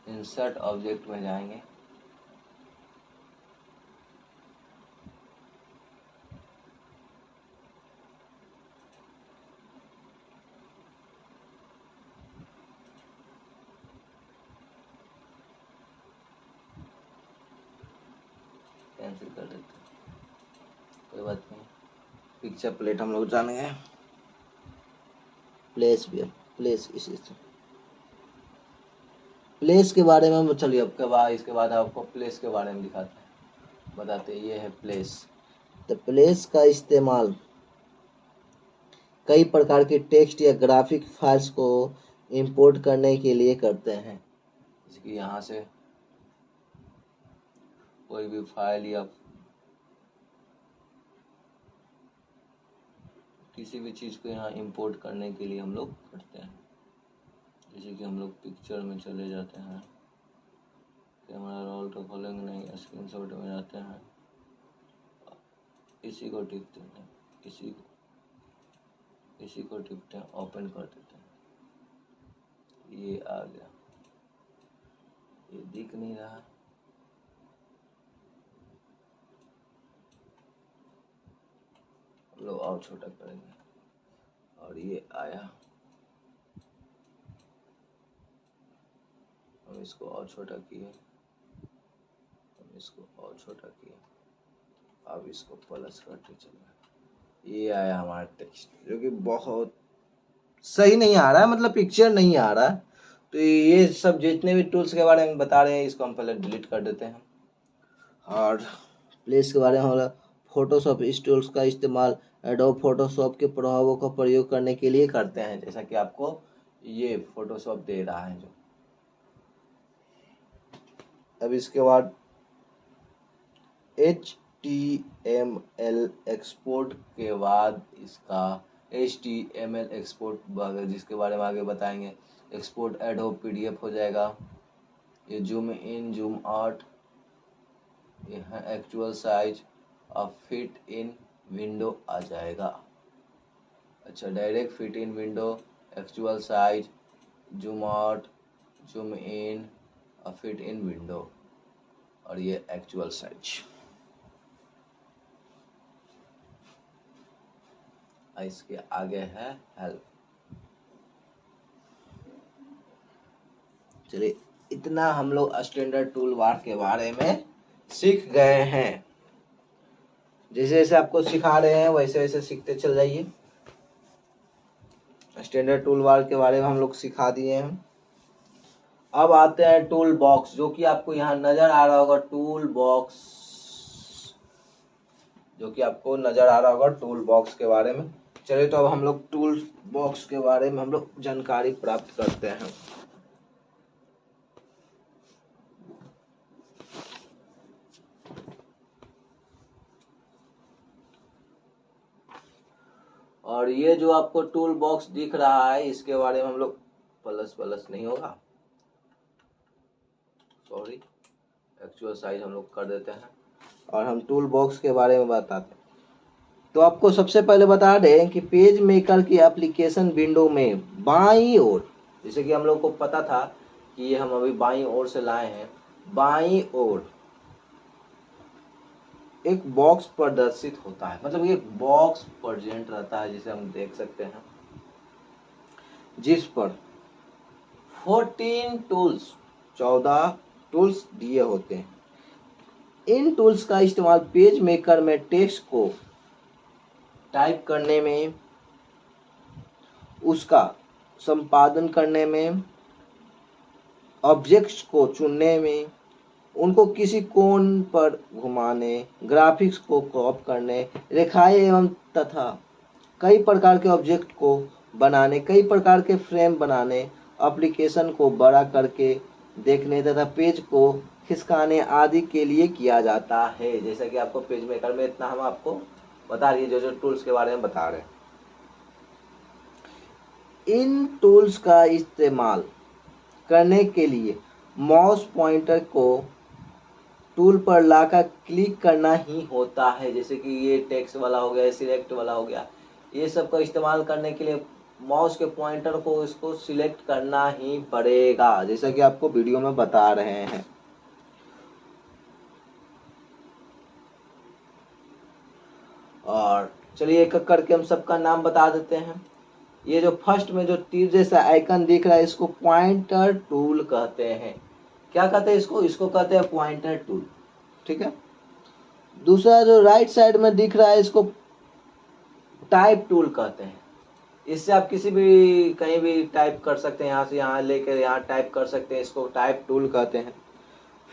इंसर्ट ऑब्जेक्ट में जाएंगे। कैंसिल कर देते हैं, कोई बात नहीं। पिक्चर प्लेट हम लोग जान गए। प्लेस भी है, प्लेस इसी से प्लेस के बारे में चलिए अब के बाद इसके बाद आपको प्लेस के बारे में दिखाते हैं, बताते हैं। ये है प्लेस। तो प्लेस का इस्तेमाल कई प्रकार के टेक्स्ट या ग्राफिक फाइल्स को इंपोर्ट करने के लिए करते हैं। जैसे कि यहाँ से कोई भी फाइल या किसी भी चीज़ को यहाँ इंपोर्ट करने के लिए हम लोग करते हैं। जैसे कि हम लोग पिक्चर में चले जाते हैं, कैमरा रोल तो खोलेंगे नहीं, स्क्रीनशॉट में जाते हैं, इसी को टिपते हैं, इसी को टिपते हैं, ओपन कर देते हैं। ये आ गया, ये दिख नहीं रहा, लोग और छोटा करेंगे। और ये आया, हम इसको और छोटा किए, हम इसको और छोटा किए, अब इसको प्लस करते चले। ये आया हमारा टेक्स्ट, जो कि बहुत सही नहीं आ रहा है, मतलब पिक्चर नहीं आ रहा है। तो ये सब जितने भी टूल्स के बारे में बता रहे हैं, इसको हम पहले डिलीट कर देते हैं। और प्लेस के बारे में होगा, फोटोशॉप इस टूल्स का इस्तेमाल एडोब फोटोशॉप के प्रभावों का प्रयोग करने के लिए करते हैं, जैसा कि आपको ये फोटोशॉप दे रहा है जो। अब इसके बाद HTML एक्सपोर्ट के बाद इसका HTML एक्सपोर्ट जिसके बारे में आगे बताएंगे। एक्सपोर्ट एडोब PDF हो जाएगा। ये जूम इन जूम आउट, ये है एक्चुअल साइज, अब फिट इन विंडो आ जाएगा। अच्छा, direct fit in window, actual size, zoom out, zoom in और फिट इन विंडो, और ये एक्चुअल साइज। इसके आगे है हेल्प। चलिए, इतना हम लोग स्टैंडर्ड टूल बार के बारे में सीख गए हैं। जैसे जैसे आपको सिखा रहे हैं वैसे वैसे सीखते चल जाइए। स्टैंडर्ड टूल बार के बारे में हम लोग सिखा दिए हैं। अब आते हैं टूल बॉक्स, जो कि आपको यहाँ नजर आ रहा होगा। टूल बॉक्स, जो कि आपको नजर आ रहा होगा टूल बॉक्स के बारे में। चलिए, तो अब हम लोग टूल बॉक्स के बारे में हम लोग जानकारी प्राप्त करते हैं। और ये जो आपको टूल बॉक्स दिख रहा है, इसके बारे में हम लोग प्लस नहीं होगा, सॉरी, एक्चुअल साइज हम लोग कर देते हैं और हम टूल बॉक्स के बारे में बताते हैं। तो आपको सबसे पहले बता दें कि पेज मेकर की एप्लीकेशन विंडो में बाईं ओर, जैसे कि हम लोग को पता था कि ये हम अभी बाईं ओर से लाए हैं, बाईं ओर एक बॉक्स प्रदर्शित होता है, मतलब एक बॉक्स प्रेजेंट रहता है, जिसे हम देख सकते हैं, जिस पर 14 टूल्स दिए होते हैं। इन टूल्स का इस्तेमाल पेज मेकर में टेक्स्ट को टाइप करने में, उसका संपादन करने में, ऑब्जेक्ट्स को चुनने में, उनको किसी कोण पर घुमाने, ग्राफिक्स को क्रॉप करने, रेखाएं एवं तथा कई प्रकार के ऑब्जेक्ट को बनाने, कई प्रकार के फ्रेम बनाने, एप्लीकेशन को बड़ा करके देखने तथा पेज को खिसकाने आदि के लिए किया जाता है। जैसा कि आपको पेज मेकर में इतना हम आपको बता रही है, जो जो टूल्स के बारे में बता रहे हैं। इन टूल्स का इस्तेमाल करने के लिए माउस पॉइंटर को टूल पर लाकर क्लिक करना ही होता है। जैसे कि ये टेक्स्ट वाला हो गया, सिलेक्ट वाला हो गया, ये सब का इस्तेमाल करने के लिए माउस के पॉइंटर को इसको सिलेक्ट करना ही पड़ेगा, जैसा कि आपको वीडियो में बता रहे हैं। और चलिए एक एक करके हम सबका नाम बता देते हैं। ये जो फर्स्ट में जो तीर जैसा आइकन दिख रहा है, इसको पॉइंटर टूल कहते हैं। क्या कहते हैं इसको? इसको कहते हैं पॉइंटर टूल, ठीक है। दूसरा जो राइट साइड में दिख रहा है, इसको टाइप टूल कहते हैं। इससे आप किसी भी कहीं भी टाइप कर सकते हैं, यहाँ से यहाँ लेकर यहाँ टाइप कर सकते हैं, इसको टाइप टूल कहते हैं।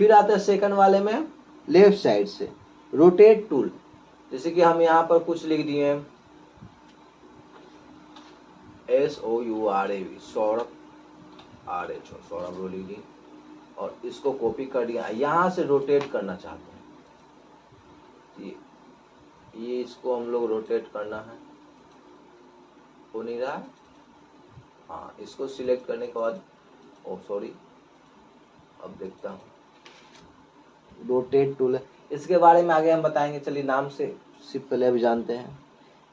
फिर आता है सेकंड वाले में लेफ्ट साइड से रोटेट टूल। जैसे कि हम यहाँ पर कुछ लिख दिए, SOURAB, सौरभ, RH सौरभ रो लीजिए, और इसको कॉपी कर दिया, यहाँ से रोटेट करना चाहते हैं, ये इसको हम लोग रोटेट करना है, हो नहीं रहा। हाँ, इसको सिलेक्ट करने के बाद, ओ सॉरी, अब देखता हूँ, रोटेट टूल है। इसके बारे में आगे हम बताएंगे, चलिए नाम से सिर्फ पहले अभी जानते हैं।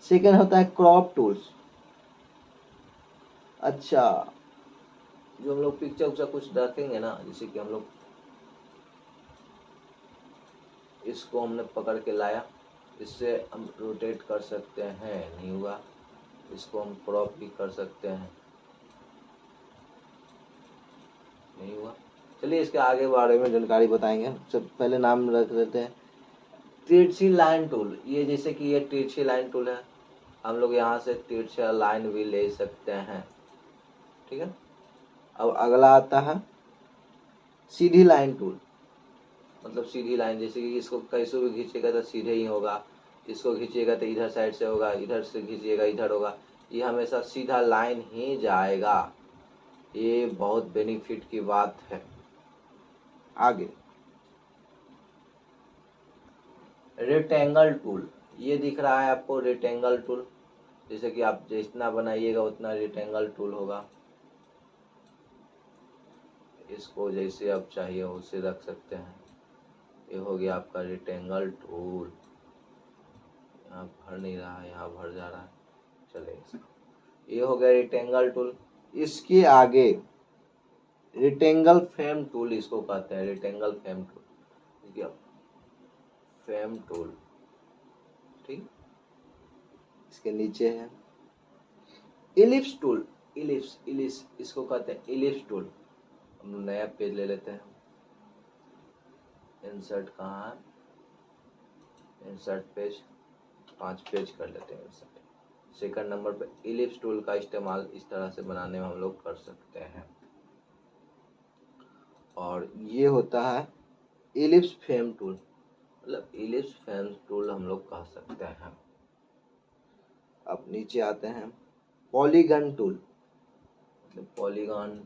सेकेंड होता है क्रॉप टूल्स। अच्छा, जो हम लोग पिक्चर उक्चर कुछ रखेंगे ना, जैसे कि हम लोग इसको हमने पकड़ के लाया, इससे हम रोटेट कर सकते हैं, नहीं हुआ। इसको हम क्रॉप भी कर सकते हैं, नहीं हुआ। चलिए इसके आगे बारे में जानकारी बताएंगे। सब पहले नाम रख देते हैं, तिरछी लाइन टूल। ये जैसे कि ये तिरछी लाइन टूल है, हम लोग यहाँ से तिरछा लाइन भी ले सकते हैं, ठीक है। अब अगला आता है सीधी लाइन टूल, मतलब सीधी लाइन, जैसे कि इसको कैसे भी खींचेगा तो सीधे ही होगा। इसको खींचिएगा तो इधर साइड से होगा, इधर से खींचिएगा इधर होगा, ये हमेशा सीधा लाइन ही जाएगा। ये बहुत बेनिफिट की बात है। आगे रेक्टेंगल टूल, ये दिख रहा है आपको रेक्टेंगल टूल, जैसे कि आप जितना बनाइएगा उतना रेक्टेंगल टूल होगा। इसको जैसे आप चाहिए उसे रख सकते हैं। ये हो गया आपका रेक्टेंगल टूल। यहाँ भर नहीं रहा है, यहाँ भर जा रहा है, चलेगा। ये हो गया रेक्टेंगल टूल। इसके आगे रेक्टेंगल फ्रेम टूल इसको कहते हैं, rectangle frame tool, frame tool, ठीक। इसके नीचे है इलिप्स टूल, इलिप्स इसको कहते हैं इलिप्स टूल। हम नया पेज ले लेते हैं। इंसर्ट कहाँ है, इंसर्ट पेज, 5 पेज कर लेते हैं इंसर्ट। सेकंड नंबर पे इलिप्स टूल का इस्तेमाल इस तरह से बनाने में हम लोग कर सकते हैं। और ये होता है इलिप्स फ्रेम टूल, मतलब इलिप्स फ्रेम टूल हम लोग कह सकते हैं। अब नीचे आते हैं पॉलीगन टूल, मतलब पॉलीगन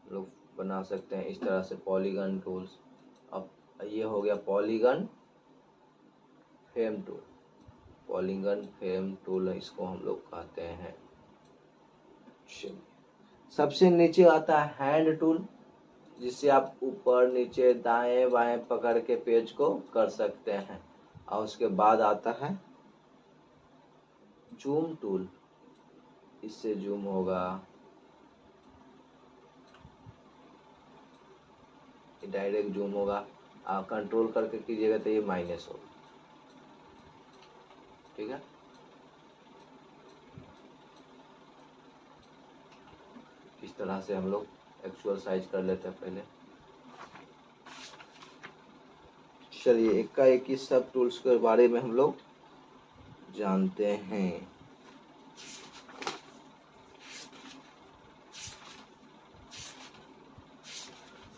लोग बना सकते हैं इस तरह से, पॉलीगन टूल्स। अब ये हो गया polygon frame tool, polygon frame tool इसको हम लोग कहते हैं। सबसे नीचे आता है हैंड टूल, जिससे आप ऊपर नीचे दाएं बाएं पकड़ के पेज को कर सकते हैं। और उसके बाद आता है जूम टूल, इससे जूम होगा, डायरेक्ट जूम होगा। आप कंट्रोल करके कीजिएगा तो ये माइनस होगा, ठीक है। इस तरह से हम लोग एक्चुअल साइज कर लेते हैं पहले। चलिए एकाएक सब टूल्स के बारे में हम लोग जानते हैं।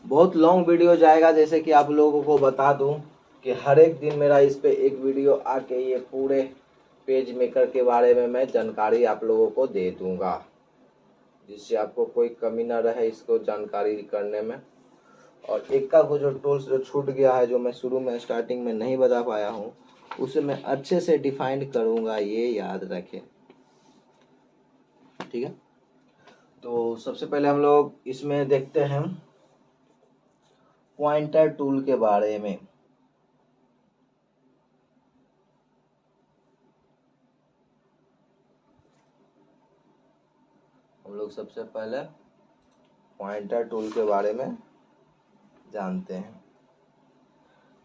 बहुत लॉन्ग वीडियो जाएगा, जैसे कि आप लोगों को बता दूं कि हर एक दिन मेरा इस पे एक वीडियो आके ये पूरे पेज मेकर के बारे में मैं जानकारी आप लोगों को दे दूंगा, जिससे आपको कोई कमी ना रहे इसको जानकारी करने में। और एक का वो जो टूल्स जो छूट गया है, जो मैं शुरू में स्टार्टिंग में नहीं बता पाया हूँ, उसे मैं अच्छे से डिफाइन करूंगा, ये याद रखें, ठीक है। तो सबसे पहले हम लोग इसमें देखते हैं पॉइंटर टूल के बारे में। हम लोग सबसे पहले पॉइंटर टूल के बारे में जानते हैं।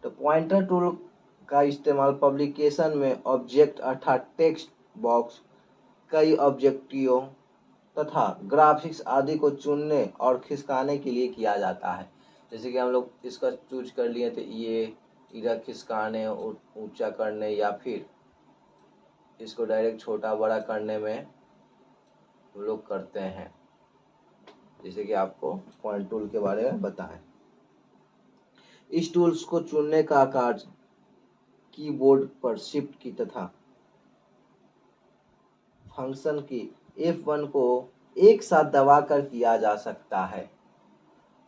तो पॉइंटर टूल का इस्तेमाल पब्लिकेशन में ऑब्जेक्ट अर्थात टेक्स्ट बॉक्स, कई ऑब्जेक्टिव तथा ग्राफिक्स आदि को चुनने और खिसकाने के लिए किया जाता है। जैसे कि हम लोग इसका चूज कर लिए तो ये इधर खिसकाने, ऊंचा करने या फिर इसको डायरेक्ट छोटा बड़ा करने में हम लोग करते हैं, जैसे कि आपको पॉइंट टूल के बारे में बताएं। इस टूल्स को चुनने का कार्य कीबोर्ड पर शिफ्ट की तथा फंक्शन की F1 को एक साथ दबाकर किया जा सकता है।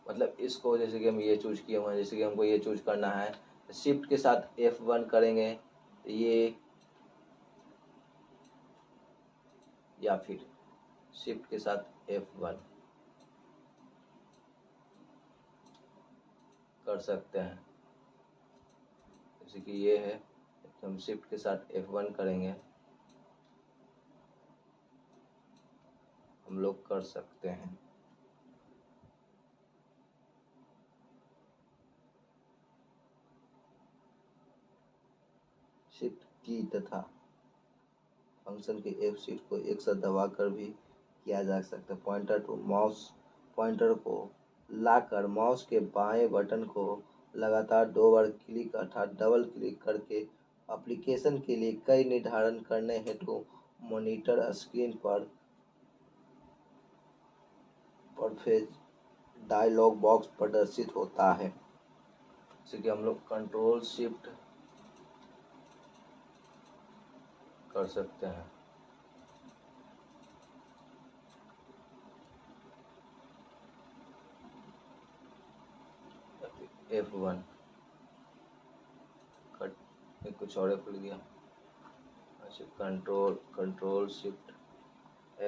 मतलब इसको जैसे कि हम ये चूज किए हुए हैं, जैसे कि हमको ये चूज करना है, शिफ्ट के साथ F1 करेंगे ये, या फिर शिफ्ट के साथ F1 कर सकते हैं। जैसे कि ये है, हम शिफ्ट के साथ F1 करेंगे, हम लोग कर सकते हैं। शिफ्ट की तथा फंक्शन के F शीट को एक साथ दबाकर भी किया जा सकता है। पॉइंटर टू माउस, पॉइंटर को लाकर माउस के बाएं बटन को लगातार 2 बार क्लिक अर्थात डबल क्लिक करके एप्लीकेशन के लिए कई निर्धारण करने हेतु मॉनिटर स्क्रीन पर परफेज डायलॉग बॉक्स प्रदर्शित होता है। जैसे कि हम लोग कंट्रोल शिफ्ट कर सकते हैं। F1 कट, कुछ और खुल गया। अच्छा, कंट्रोल शिफ्ट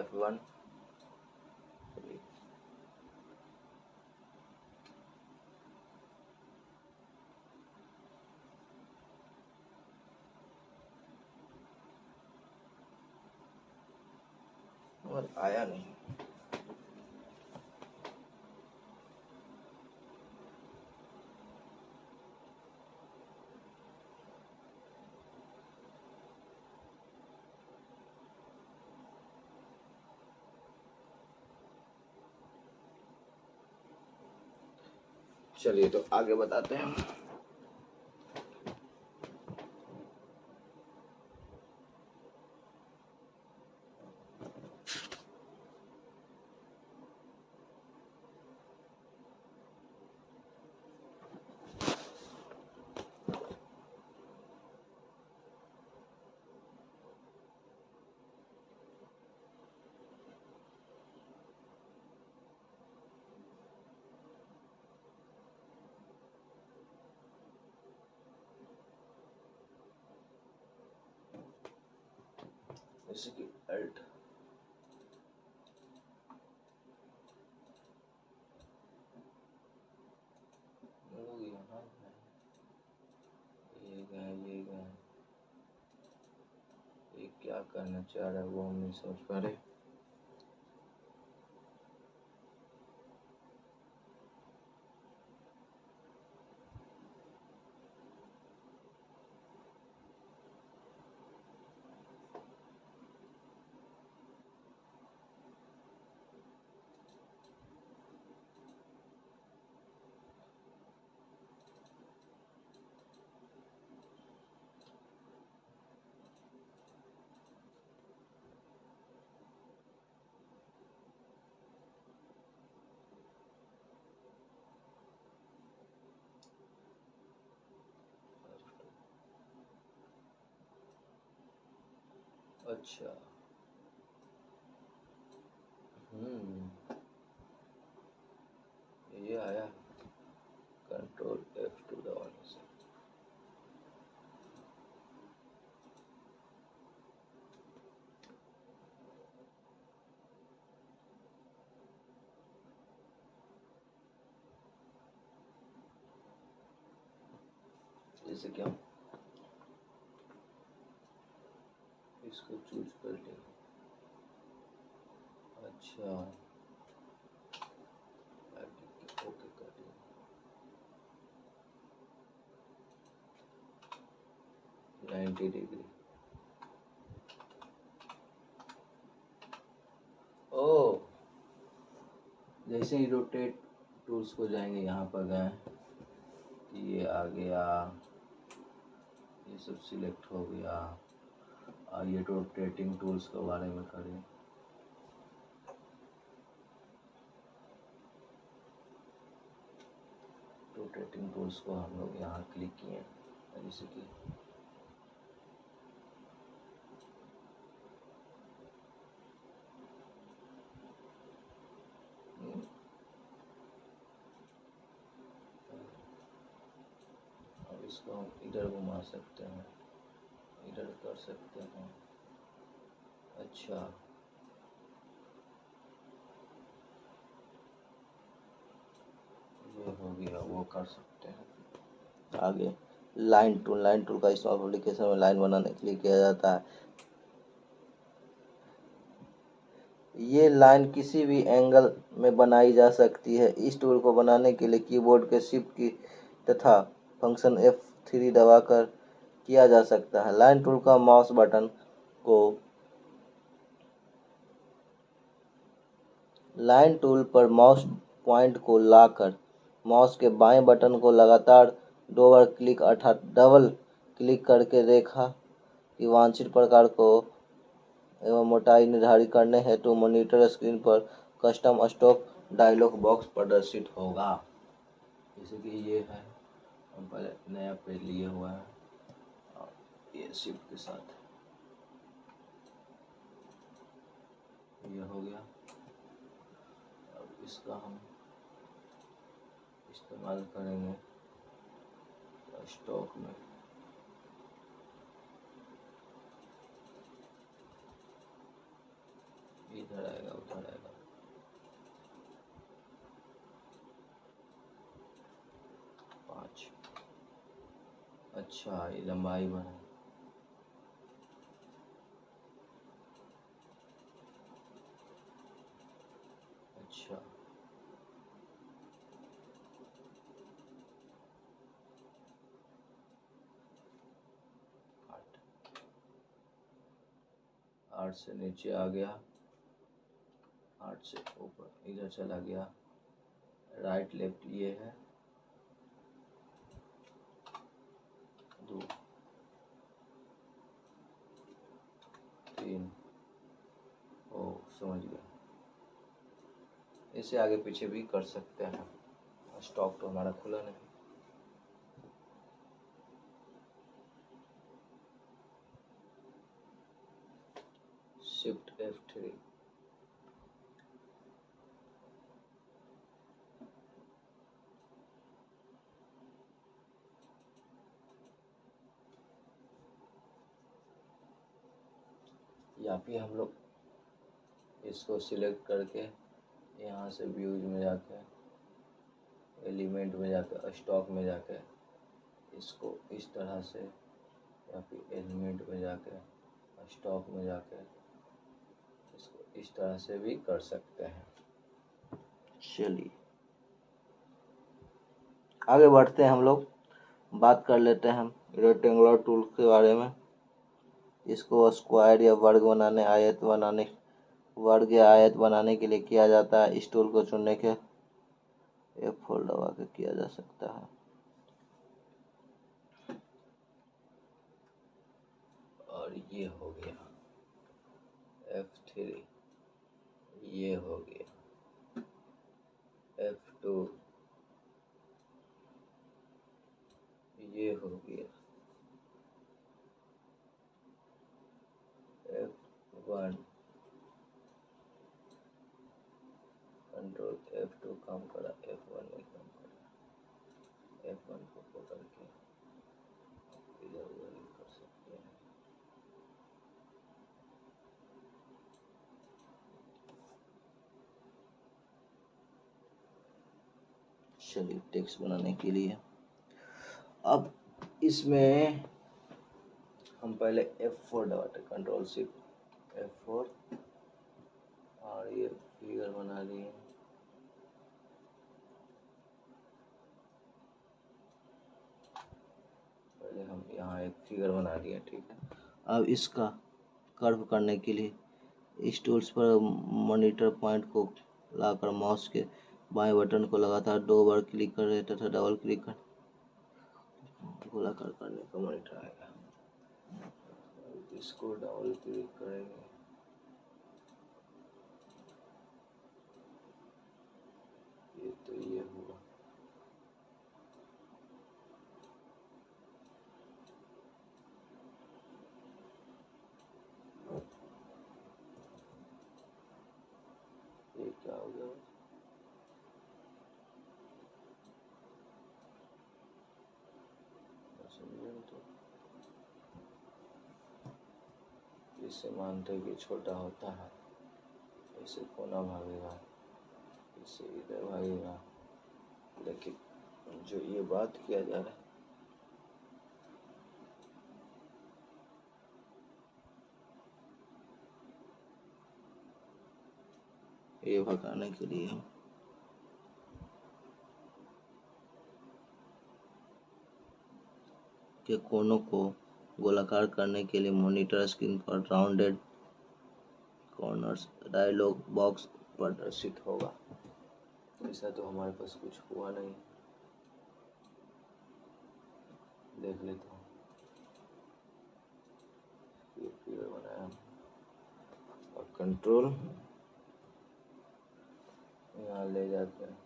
F1। और आया नहीं। चलिए तो आगे बताते हैं। जैसे कि अल्ट लोग यहाँ ये गए, ये क्या करना चाह रहा है वो हम नहीं समझ पा रहे। अच्छा, ये आया कंट्रोल F2 दबाने से। जैसे क्या इसको चूज कर लें। अच्छा, ओके कर दिया। 90 डिग्री। ओ, जैसे ही रोटेट टूल्स को जाएंगे, यहाँ पर गए, ये आ गया, ये सब सिलेक्ट हो गया। और ये रोटेटिंग टूल्स के बारे में करें। रोटेटिंग टूल्स को हम लोग यहाँ क्लिक किए, जैसे कि अब इसको हम इधर घुमा सकते हैं, इधर कर सकते हैं। अच्छा, ये हो गया, वो कर सकते हैं। आगे लाइन टूल का इस्तेमाल एप्लीकेशन में लाइन बनाने के लिए किया जाता है। ये लाइन किसी भी एंगल में बनाई जा सकती है। इस टूल को बनाने के लिए कीबोर्ड के शिफ्ट की तथा फंक्शन F3 दबाकर किया जा सकता है। लाइन टूल का माउस बटन को लाइन टूल पर माउस पॉइंट को लाकर माउस के बाएं बटन को लगातार 2 बार क्लिक अर्थात डबल क्लिक करके रेखा की वांछित प्रकार को एवं मोटाई निर्धारित करने हेतु मॉनिटर स्क्रीन पर कस्टम स्टॉक डायलॉग बॉक्स प्रदर्शित होगा। जैसे कि ये है, हम पहले नया पेज लिए हुआ है और ये शिफ्ट के साथ ये हो गया। अब इसका हम इस्तेमाल करेंगे स्टॉक में। इधर आएगा उधर आएगा। पाँच। अच्छा ये लंबाई बढ़ा। अच्छा 8। 8 से नीचे आ गया, 8 से ऊपर इधर चला गया। राइट लेफ्ट ये है 2 3। ओ समझ गया। इसे आगे पीछे भी कर सकते हैं। स्टॉक तो हमारा खुला नहीं। Shift F3। या फिर हम लोग इसको सिलेक्ट करके यहाँ से व्यूज में जाके एलिमेंट में जाके स्टॉक में जाके इसको इस तरह से, या फिर एलिमेंट में जाके स्टॉक में जाके इसको इस तरह से भी कर सकते हैं। चलिए आगे बढ़ते हैं। हम लोग बात कर लेते हैं रेक्टेंगुलर टूल के बारे में। इसको स्क्वायर या वर्ग बनाने, आयत बनाने, वर्ग या आयत बनाने के लिए किया जाता है। इस टूल को चुनने के F4 दबा के किया जा सकता है। और ये हो गया F3, ये हो गया F2, ये हो गया F1। कंट्रोल F2 काम करा, F1 नहीं काम करा। F1 को पकड़ के इधर उधर कर सकते हैं। चलिए टेक्स्ट बनाने के लिए अब इसमें हम पहले F4 दबाते, कंट्रोल शिफ्ट F4, और ये फिगर बना लिए। पहले हम यहाँ एक फिगर बना दिए, ठीक है। अब इसका कर्व करने के लिए इस टूल्स पर मॉनिटर पॉइंट को लाकर माउस के बाएं बटन को लगातार 2 बार क्लिक करें तथा डबल क्लिक कर गोलाकार करने का मॉनिटर आएगा। इसको डबल क्लिक करेंगे, ये तो ये हुआ। ये क्या हो गया? तो इसे मानते हैं कि छोटा होता है, इसे कोना भागेगा, इसे इधर भागेगा। लेकिन जो ये बात किया जा रहा है, ये भगाने के लिए हम के कोनों को गोलाकार करने के लिए मॉनिटर स्क्रीन पर राउंडेड कॉर्नर्स डायलॉग बॉक्स प्रदर्शित होगा। ऐसा तो हमारे पास कुछ हुआ नहीं, देख लेता हूँ। ये फिगर बनाया और कंट्रोल यहाँ ले जाते हैं।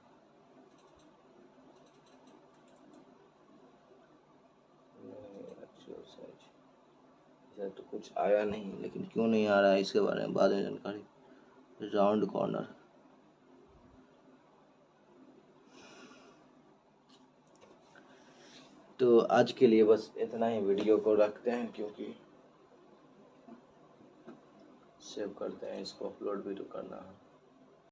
तो कुछ आया नहीं, लेकिन क्यों नहीं आ रहा है इसके बारे में बाद में जानकारी। Round corner. तो आज के लिए बस इतना ही, वीडियो को रखते हैं क्योंकि सेव करते हैं, इसको अपलोड भी तो करना है।